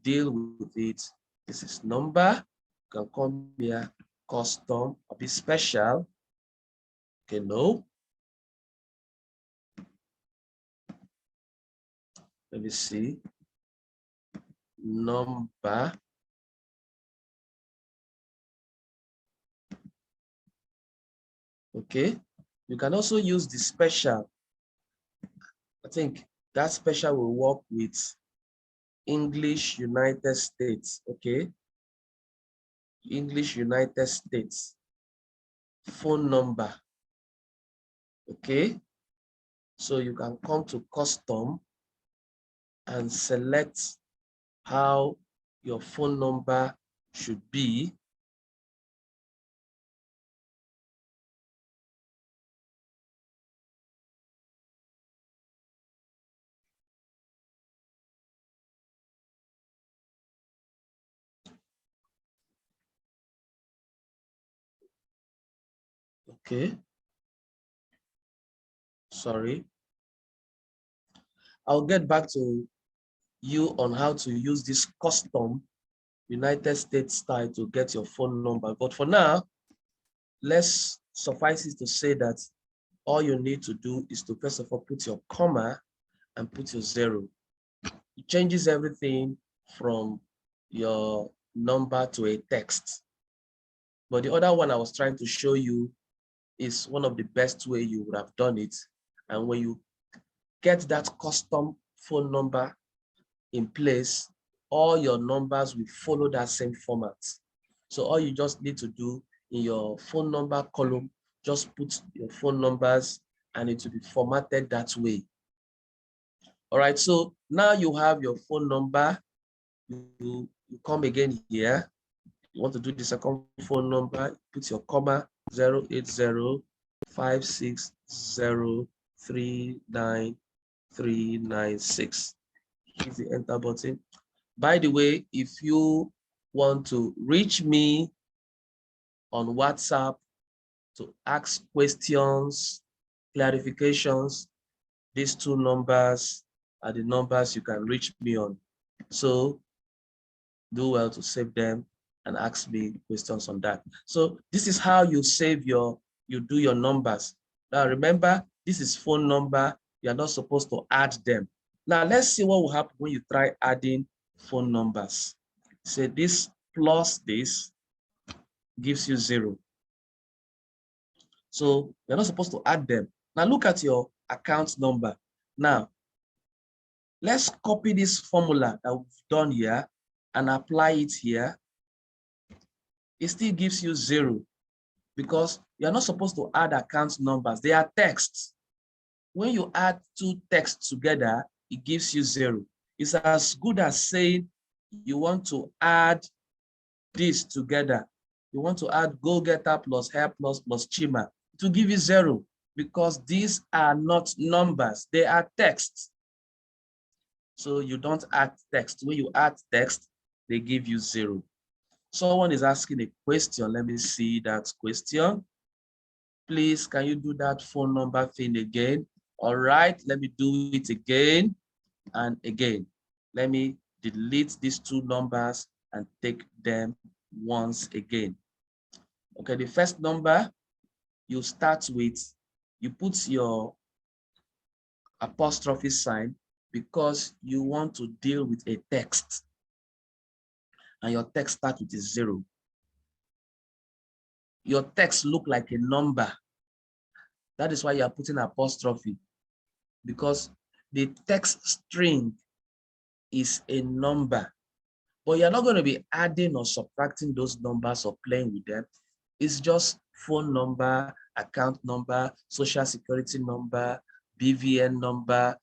deal with it. This is number. You can come here, custom, or be special. Okay, no. Let me see. Number. Okay. You can also use the special. I think that special will work with English United States. Okay. English United States. Phone number. Okay. So you can come to custom and select how your phone number should be. Okay. Sorry. I'll get back to you on how to use this custom United States style to get your phone number. But for now, let's suffice it to say that all you need to do is to first of all put your comma and put your 0. It changes everything from your number to a text. But the other one I was trying to show you is one of the best way you would have done it. And when you get that custom phone number in place, all your numbers will follow that same format. So all you just need to do in your phone number column, just put your phone numbers and it will be formatted that way. All right, so now you have your phone number. You come again here. You want to do the second phone number, put your comma 080-560-39396. Hit the enter button. By the way, if you want to reach me on WhatsApp to ask questions, clarifications, these two numbers are the numbers you can reach me on. So do well to save them and ask me questions on that. So this is how you you do your numbers. Now remember, this is phone number. You're not supposed to add them. Now let's see what will happen when you try adding phone numbers. Say this plus this gives you 0. So you're not supposed to add them. Now look at your account number. Now, let's copy this formula that we've done here and apply it here. It still gives you 0 because you're not supposed to add account numbers. They are texts. When you add two texts together, it gives you 0. It's as good as saying you want to add this together. You want to add go-getter plus hair plus Chima to give you 0 because these are not numbers. They are texts. So you don't add text. When you add text, they give you 0. Someone is asking a question. Let me see that question. Please, can you do that phone number thing again? All right, let me do it again and again. Let me delete these two numbers and take them once again. Okay, the first number you start with, you put your apostrophe sign because you want to deal with a text. And your text starts with a 0. Your text look like a number. That is why you are putting apostrophe, because the text string is a number. But you're not going to be adding or subtracting those numbers or playing with them. It's just phone number, account number, social security number, BVN number,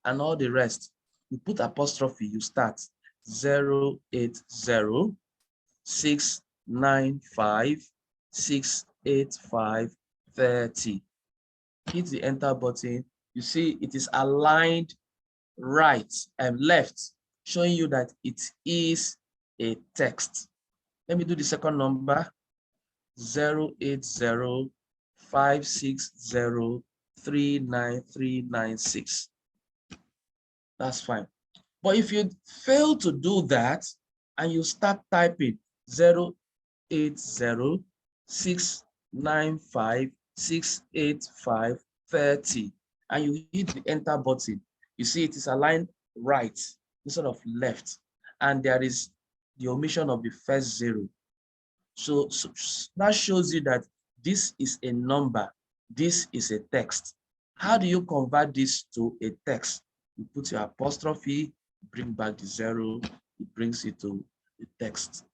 and all the rest. You put apostrophe, you start 080-695-685-30. Hit the enter button. You see it is aligned right and left, showing you that it is a text. Let me do the second number, 080-560-39396. That's fine. But if you fail to do that and you start typing 080-695-685-30 and you hit the enter button, you see it is aligned right instead of left, and there is the omission of the first 0. So that shows you that this is a number, this is a text. How do you convert this to a text? You put your apostrophe, bring back the 0, it brings it to the text.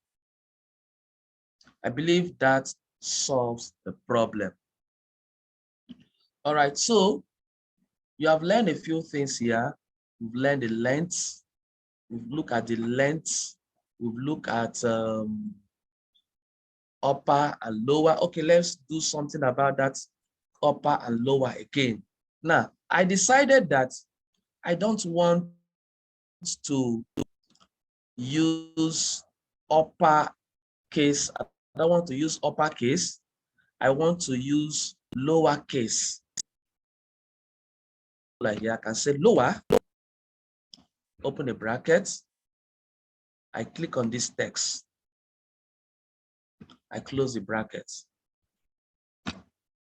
I believe that solves the problem. All right, so you have learned a few things here. We've learned the length. We've looked at the length. We've looked at upper and lower. Okay, let's do something about that upper and lower again. Now, I decided that I don't want to use upper case. I don't want to use uppercase. I want to use lowercase. Like here, I can say lower, open a bracket. I click on this text. I close the bracket.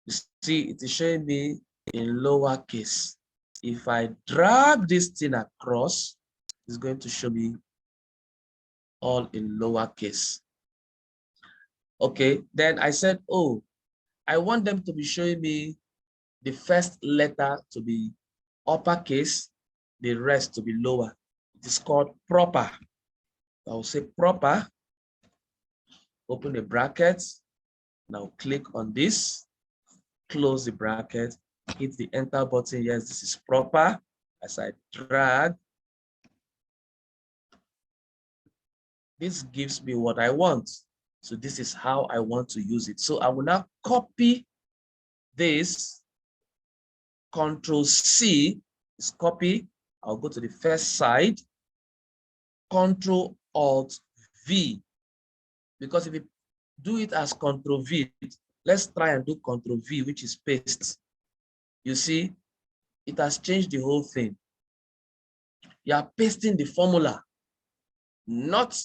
You see, it is showing me in lowercase. If I drag this thing across, it's going to show me all in lowercase. Okay, then I said, oh, I want them to be showing me the first letter to be uppercase, the rest to be lower. It is called proper. I will say proper, open the bracket, now click on this, close the bracket, hit the enter button. Yes, this is proper. As I drag, this gives me what I want. So this is how I want to use it. So I will now copy this. Control C is copy. I'll go to the first side. Control Alt V Because if you do it as Control V, let's try and do Control V, which is paste. You see, it has changed the whole thing. You are pasting the formula, not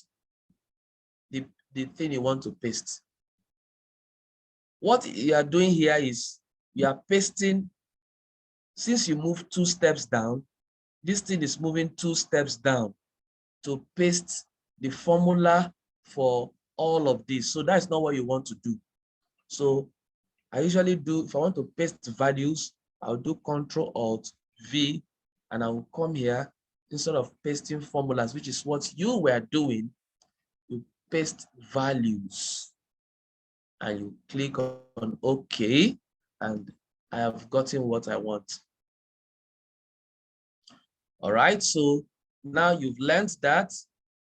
the thing you want to paste. What you are doing here is you are pasting, since you move 2 steps down, this thing is moving 2 steps down to paste the formula for all of this. So that's not what you want to do. So I usually do, if I want to paste values, I'll do Control-Alt-V, and I will come here, instead of pasting formulas, which is what you were doing, you paste values. And you click on OK, and I have gotten what I want. All right, so now you've learned that.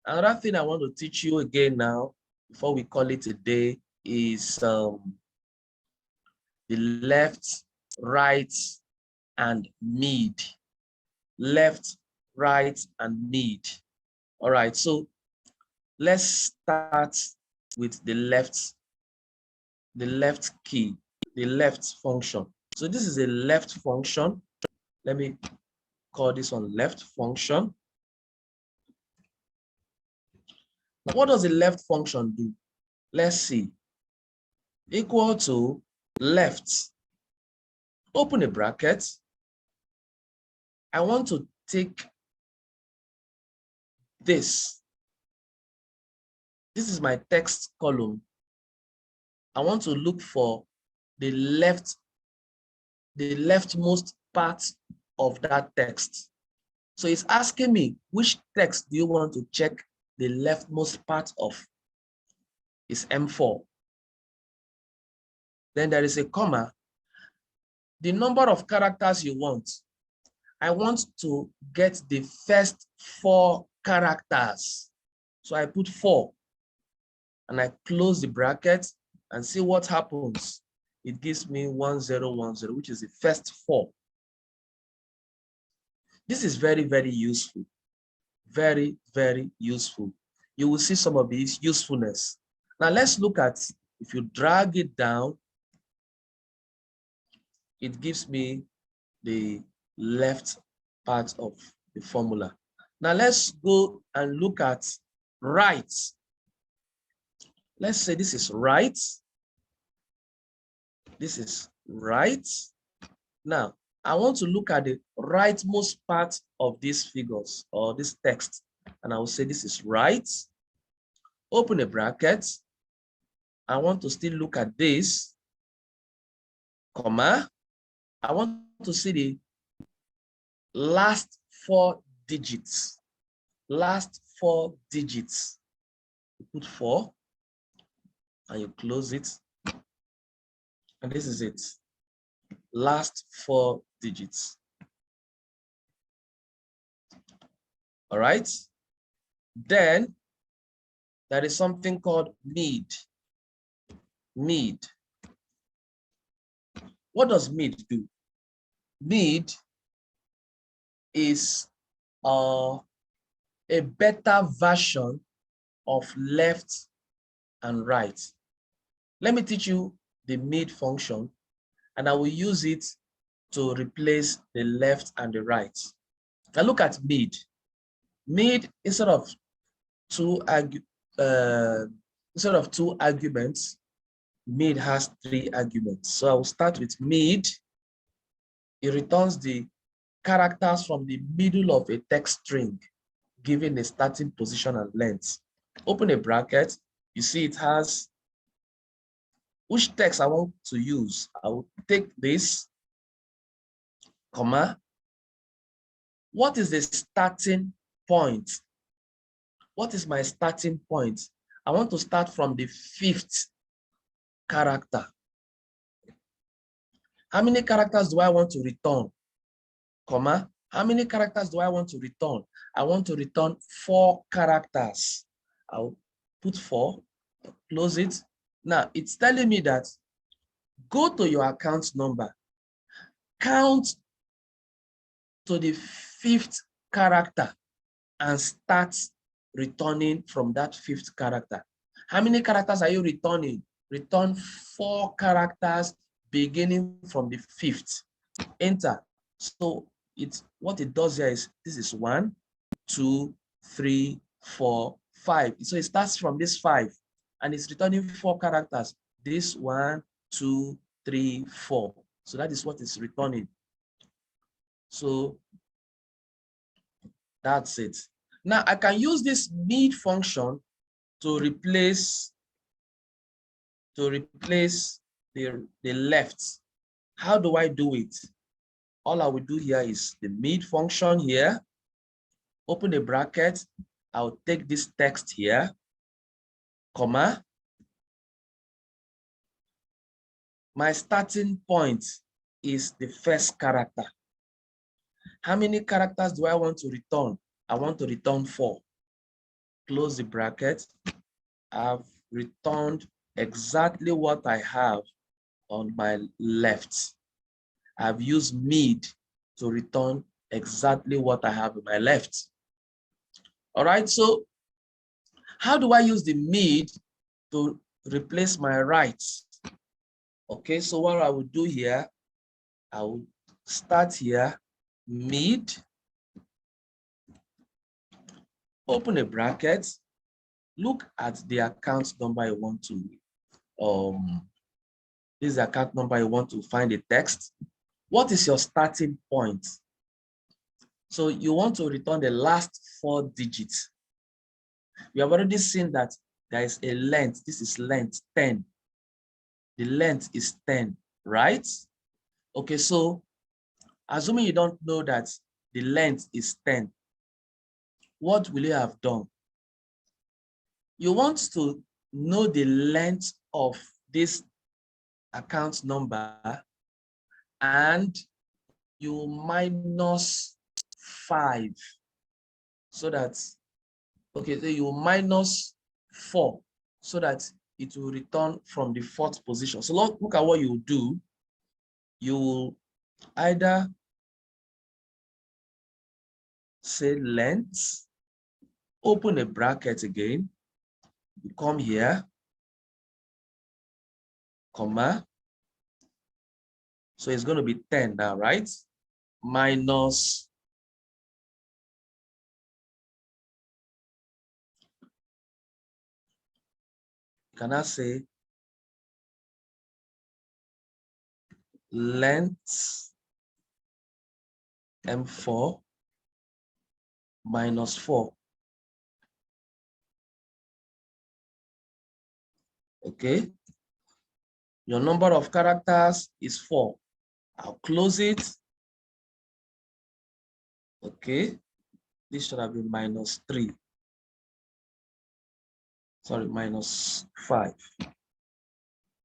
Another thing I want to teach you again now, before we call it a day, is the left, right, and mid. Left, right, and mid. All right, so let's start with the left key, the left function. So this is a left function. Let me call this one left function. Now, what does the left function do? Let's see. Equal to left, open a bracket. I want to take this. This is my text column. I want to look for the leftmost part of that text. So it's asking me, which text do you want to check the leftmost part of? It's M4. Then there is a comma. The number of characters you want. I want to get the first 4 characters. So I put 4 and I close the bracket and see what happens. It gives me 1010, which is the first 4. This is very, very useful. Very, very useful. You will see some of these usefulness. Now let's look at, if you drag it down, it gives me the left part of the formula. Now let's go and look at right. Let's say this is right. This is right. Now, I want to look at the rightmost part of these figures or this text, and I will say this is right. Open a bracket. I want to still look at this, comma. I want to see the last 4 digits. Last 4 digits. You put 4 and you close it. And this is it. Last 4 digits. All right. Then there is something called mid. Mid. What does mid do? Mid is a better version of left and right. Let me teach you the mid function, and I will use it to replace the left and the right. Now look at mid. Mid, instead of 2 arguments, mid has 3 arguments. So I will start with mid. It returns the characters from the middle of a text string, given a starting position and length. Open a bracket. You see it has which text I want to use. I will take this, comma. What is the starting point? What is my starting point? I want to start from the 5th character. How many characters do I want to return? Comma. How many characters do I want to return? I want to return 4 characters. I'll put 4, close it. Now it's telling me that go to your account number, count to the 5th character and start returning from that 5th character. How many characters are you returning? Return 4 characters beginning from the 5th. Enter. So what it does here is this is 1, 2, 3, 4, 5. So it starts from this 5 and it's returning 4 characters. This 1, 2, 3, 4. So that is what it's returning. So that's it. Now I can use this mid function to replace the left. How do I do it? All I will do here is the mid function here, open a bracket. I'll take this text here, comma. My starting point is the first character. How many characters do I want to return? I want to return 4. Close the bracket. I've returned exactly what I have on my left. I've used mid to return exactly what I have on my left. All right, so how do I use the mid to replace my right? Okay, so what I will do here, I will start here, mid, open a bracket, look at the account number you want to, this is the account number you want to find the text. What is your starting point? So you want to return the last 4 digits. We have already seen that there is a length. This is length 10. The length is 10, right? Okay, so assuming you don't know that the length is 10, what will you have done? You want to know the length of this account number and you minus 5 so that, okay, so you minus 4 so that it will return from the 4th position. So look at what you do. You will either say length, open a bracket again, you come here, comma. So it's going to be 10 now, right? Minus, can I say length M4 minus 4. Okay. Your number of characters is 4. I'll close it. Okay. This should have been minus 3. Sorry, minus 5.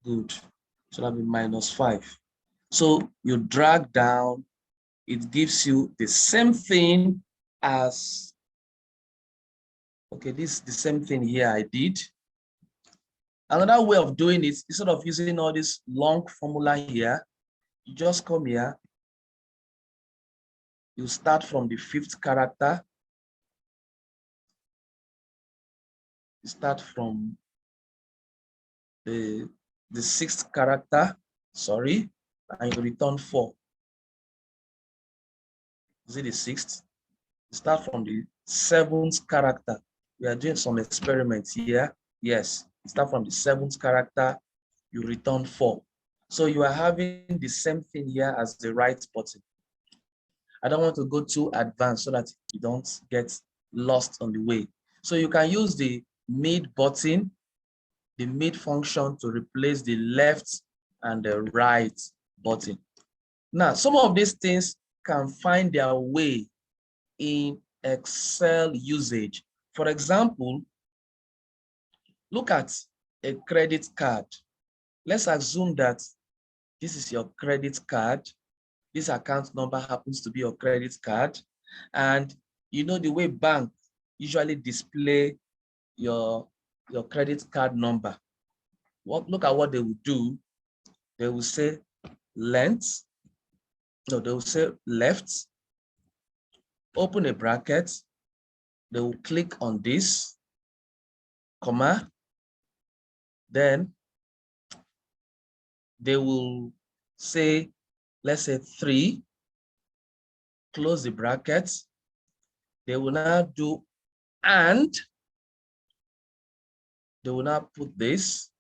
Good. Should have been minus 5. So you drag down, it gives you the same thing as, okay, this is the same thing here I did. Another way of doing it, instead of using all this long formula here, you just come here, you start from the 5th character, you start from the 6th character, sorry, and you return 4. Is it the 6th? You start from the 7th character. We are doing some experiments here. Yes, you start from the 7th character, you return 4. So you are having the same thing here as the right button. I don't want to go too advanced so that you don't get lost on the way. So you can use the mid button, the mid function, to replace the left and the right button. Now, some of these things can find their way in Excel usage. For example, look at a credit card. Let's assume that this is your credit card. This account number happens to be your credit card. And you know the way banks usually display your credit card number. Look at what they will do. They will say length. No, they will say left. Open a bracket. They will click on this, comma. Then they will say, let's say 3, close the brackets. They will now do and. They will now put this.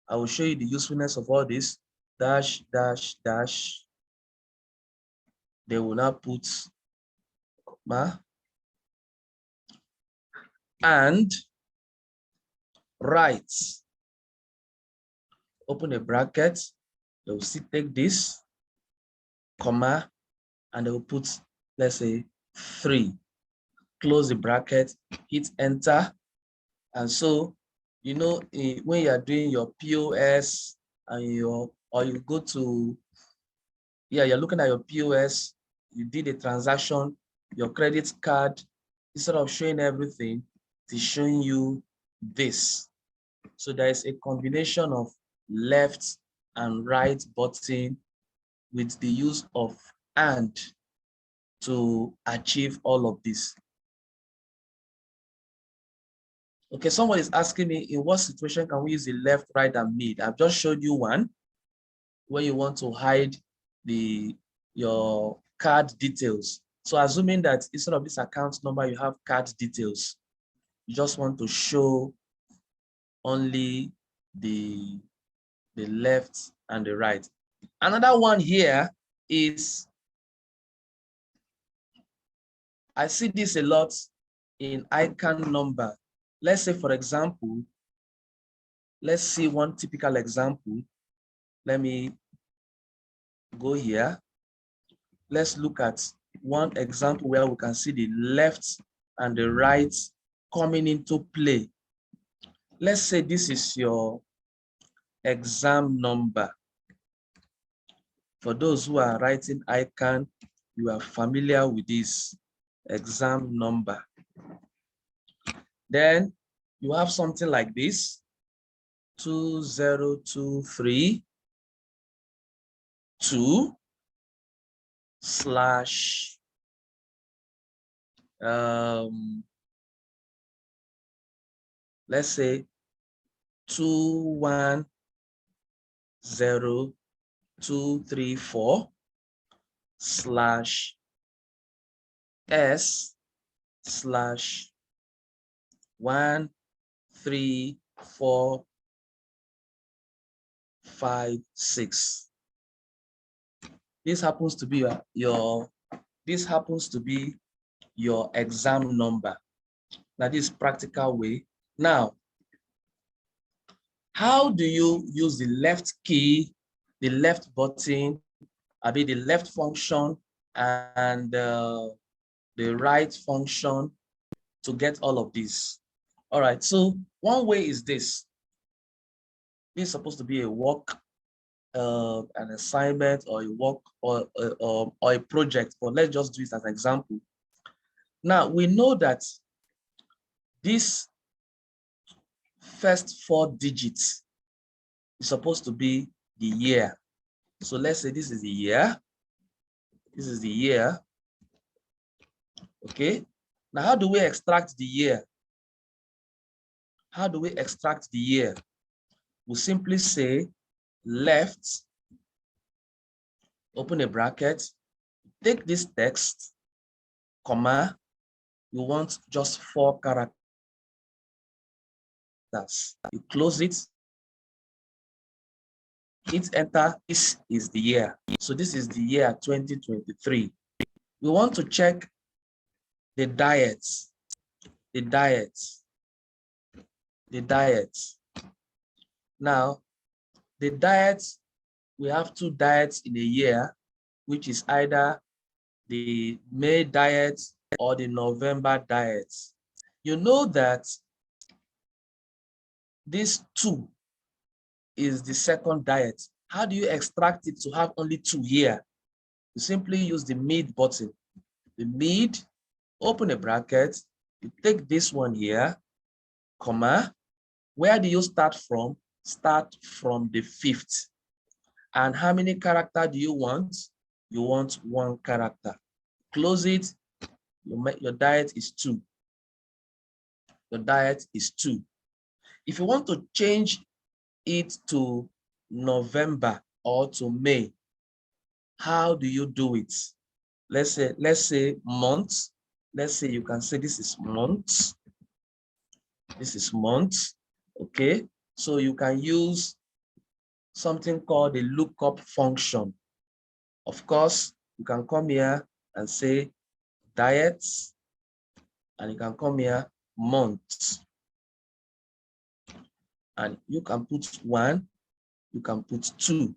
I will show you the usefulness of all this. Dash, dash, dash. They will now put comma and right. Open a bracket. They will still take this, comma, and they will put, let's say, 3. Close the bracket, hit enter. And so, you know, when you are doing your POS and or you go to, you're looking at your POS, you did a transaction, your credit card, instead of showing everything, it's showing you this. So there is a combination of left and right button with the use of and to achieve all of this. Okay, someone is asking me, in what situation can we use the left, right, and mid? I've just showed you one where you want to hide your card details. So assuming that instead of this account number, you have card details, you just want to show only the left and the right. Another one here is, I see this a lot in ICANN number. Let's say, for example, let's see one typical example. Let me go here. Let's look at one example where we can see the left and the right coming into play. Let's say this is your exam number. For those who are writing ICANN, you are familiar with this exam number. Then you have something like this, 2023 2 slash let's say 210234 slash S slash 13456. This happens to be your exam number. Now, this practical way. Now, how do you use the left key, the left button, the left function, and the right function to get all of this? All right, so one way is this. This is supposed to be a work, an assignment, or a work, or a project, but let's just do it as an example. Now, we know that this first 4 digits is supposed to be the year. So let's say this is the year. This is the year. Okay. Now, how do we extract the year? How do we extract the year? We simply say left, open a bracket, take this text, comma, you want just 4 characters. You close it, hit enter. This is the year. So this is the year 2023. We want to check the diets. Now, the diets, we have 2 diets in a year, which is either the May diet or the November diet. You know that this 2 is the second diet. How do you extract it to have only 2 here? You simply use the mid button. The mid, open a bracket, you take this one here, comma. Where do you start from? Start from the 5th. And how many characters do you want? You want 1 character. Close it. Your diet is 2. Your diet is 2. If you want to change it to November or to May, how do you do it? Let's say months. Let's say you can say this is months. This is months. Okay. So you can use something called the lookup function. Of course, you can come here and say diets, and you can come here months. And you can put 1, you can put 2.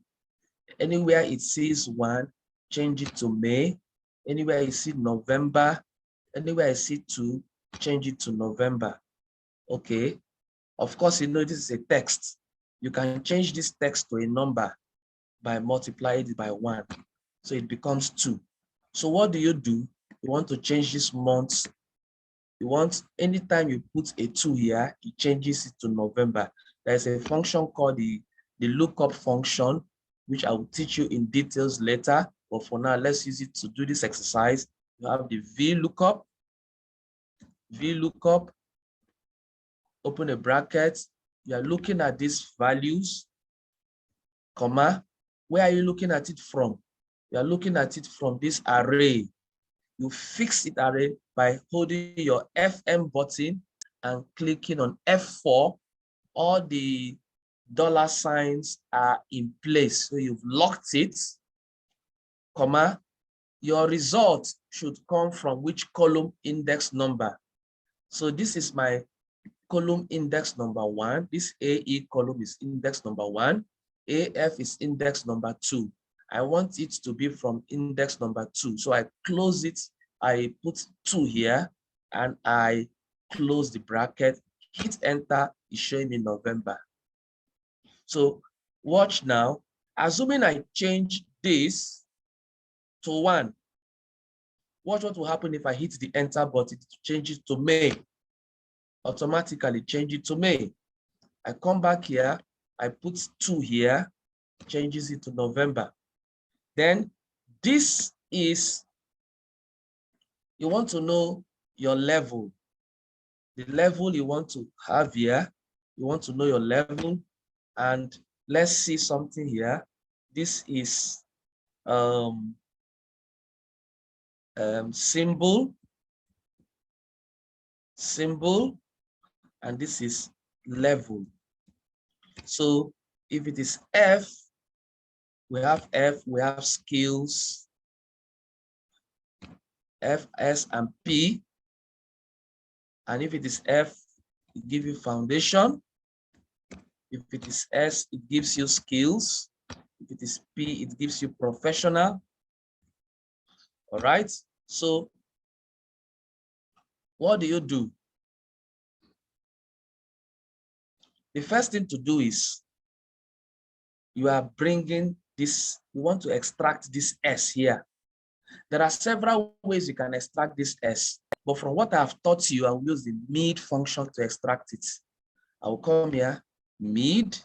Anywhere it says 1, change it to May. Anywhere you see November, anywhere I see 2, change it to November. Okay. Of course, you know this is a text. You can change this text to a number by multiplying it by 1. So it becomes 2. So what do? You want to change this month. You want, anytime you put a 2 here, it changes it to November. There's a function called the lookup function, which I will teach you in details later. But for now, let's use it to do this exercise. You have the VLOOKUP, open a bracket. You are looking at these values, comma. Where are you looking at it from? You are looking at it from this array. You fix it array by holding your FM button and clicking on F4. All the dollar signs are in place. So you've locked it, comma. Your result should come from which column index number? So this is my column index number 1. This AE column is index number 1. AF is index number 2. I want it to be from index number 2. So I close it. I put 2 here and I close the bracket, hit enter, it's showing me November. So watch now. Assuming I change this to 1, watch what will happen if I hit the enter button to change it to May. Automatically change it to May. I come back here, I put 2 here, changes it to November. Then this is, you want to know your level. The level you want to have here, you want to know your level. And let's see something here. This is symbol, and this is level. So if it is F, we have skills, F, S, and P. And if it is F, it gives you foundation. If it is S, it gives you skills. If it is P, it gives you professional. All right. So what do? The first thing to do is you are bringing this, you want to extract this S here. There are several ways you can extract this S, but from what I've taught you, I will use the mid function to extract it. I will come here, mid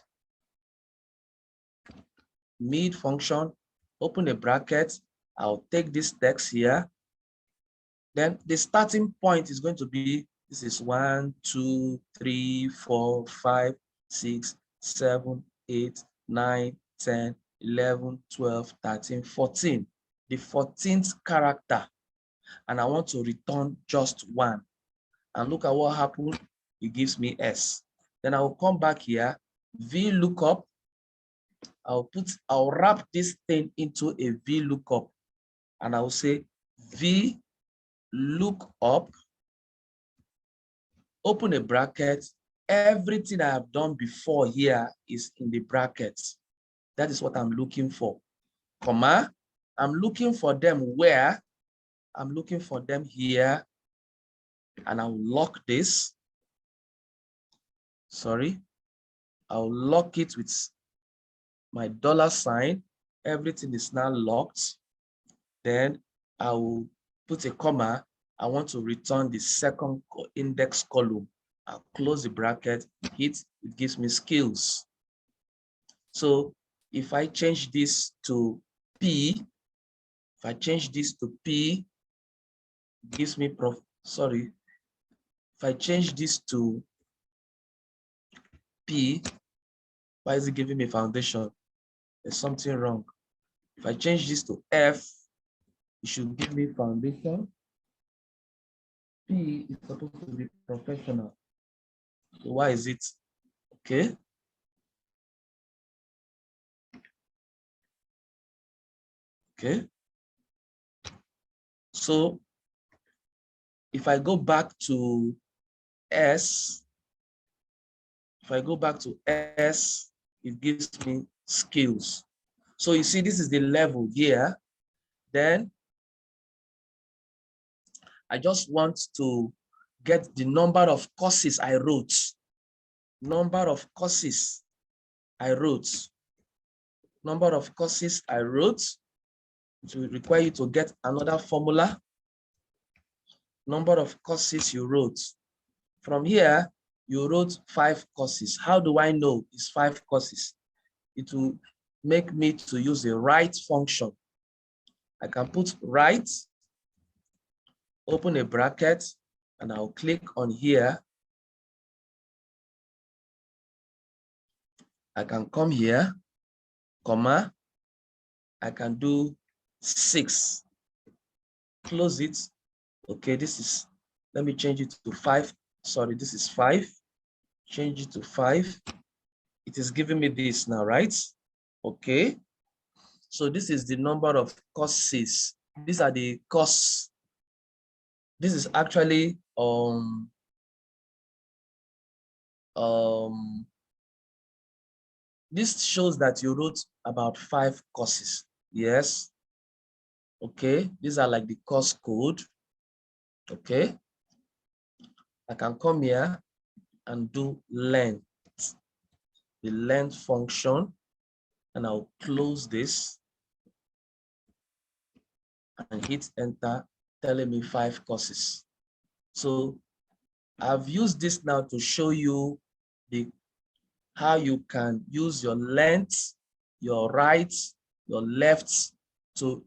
function, open a bracket. I'll take this text here. Then the starting point is going to be, this is 1, 2, 3, 4, 5, 6, 7, 8, 9, 10, 11, 12, 13, 14. The 14th character. And I want to return just 1. And look at what happened. It gives me S. Then I will come back here, VLOOKUP. I'll wrap this thing into a VLOOKUP. And I will say VLOOKUP, open a bracket. Everything I have done before here is in the brackets. That is what I'm looking for. Comma, I'm looking for them where? I'm looking for them here. And I'll lock this. Sorry. I'll lock it with my dollar sign. Everything is now locked. Then I will put a comma. I want to return the second index column. I'll close the bracket, hit, it gives me skills. So if I change this to P, it gives me if I change this to P, Why is it giving me foundation? There's something wrong. If I change this to F, it should give me foundation. P is supposed to be professional. So why is it? Okay. Okay. So if I go back to S, it gives me skills. So you see, this is the level here. Then I just want to get the number of courses I wrote. Number of courses I wrote. Number of courses I wrote. It will require you to get another formula. Number of courses you wrote. From here, you wrote 5 courses. How do I know it's 5 courses? It will make me to use the write function. I can put write, open a bracket, and I'll click on here. I can come here, comma, I can do 6. Close it. Okay, this is, let me change it to 5. Sorry, this is 5. Change it to 5. It is giving me this now, right? Okay. So this is the number of courses. These are the courses. This is actually this shows that you wrote about 5 courses. Yes. Okay. These are like the course code. Okay. I can come here and do length, the length function, and I'll close this and hit enter, telling me 5 courses. So I've used this now to show you how you can use your length, your right, your left to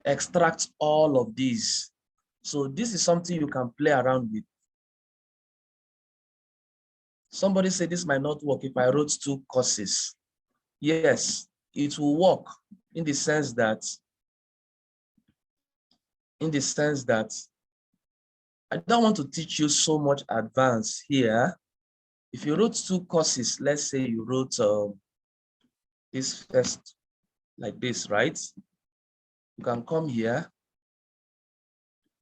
extract all of these. So this is something you can play around with. Somebody said this might not work if I wrote 2 courses. Yes, it will work in the sense that I don't want to teach you so much advanced here. If you wrote 2 courses, let's say you wrote this first like this, right? You can come here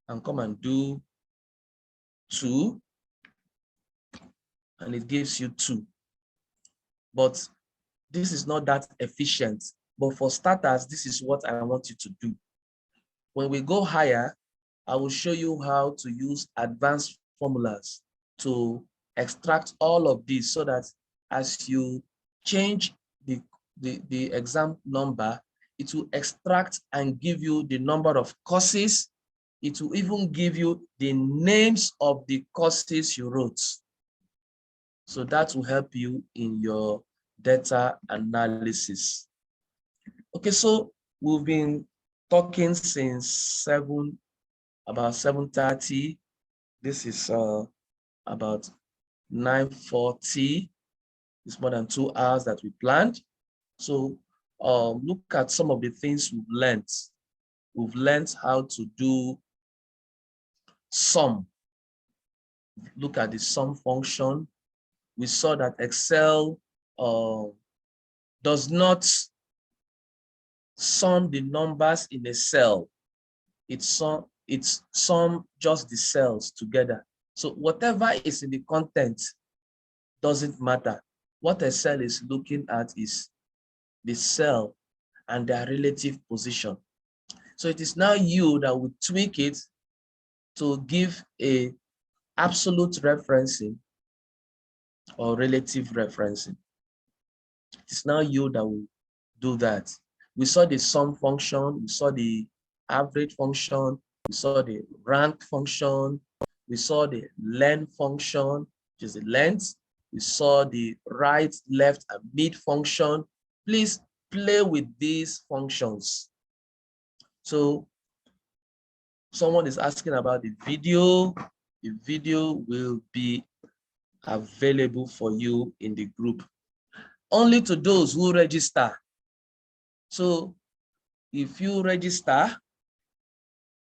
and come and do 2, and it gives you 2. But this is not that efficient. But for starters, this is what I want you to do. When we go higher, I will show you how to use advanced formulas to extract all of these so that as you change the exam number, it will extract and give you the number of courses. It will even give you the names of the courses you wrote. So that will help you in your data analysis. Okay, so we've been talking since about 7:30. This is about 9:40. It's more than 2 hours that we planned. So look at some of the things we've learned. We've learned how to do sum. Look at the sum function. We saw that Excel does not sum the numbers in a cell. It's sum just the cells together. So whatever is in the content doesn't matter. What Excel is looking at is the cell and their relative position. So it is now you that will tweak it to give a absolute referencing or relative referencing. It's now you that will do that. We saw the sum function, we saw the average function, we saw the rank function, we saw the len function, which is the length. We saw the right, left, and mid function. Please play with these functions. So someone is asking about the video. The video will be available for you in the group. only to those who register. So if you register,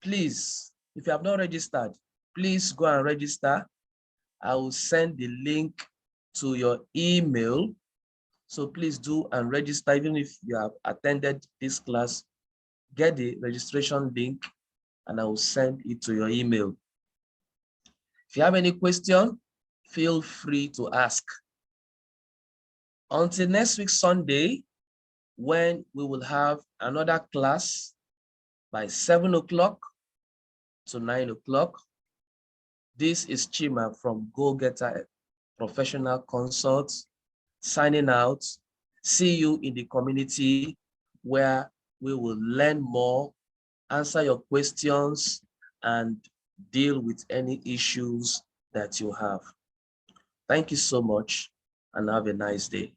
please, if you have not registered, please go and register. I will send the link to your email. So please do and register. Even if you have attended this class, get the registration link and I will send it to your email. If you have any question, feel free to ask. Until next week, Sunday, when we will have another class by 7 o'clock to 9 o'clock. This is Chima from Go Getter Professional Consults signing out. See you in the community where we will learn more, answer your questions, and deal with any issues that you have. Thank you so much and have a nice day.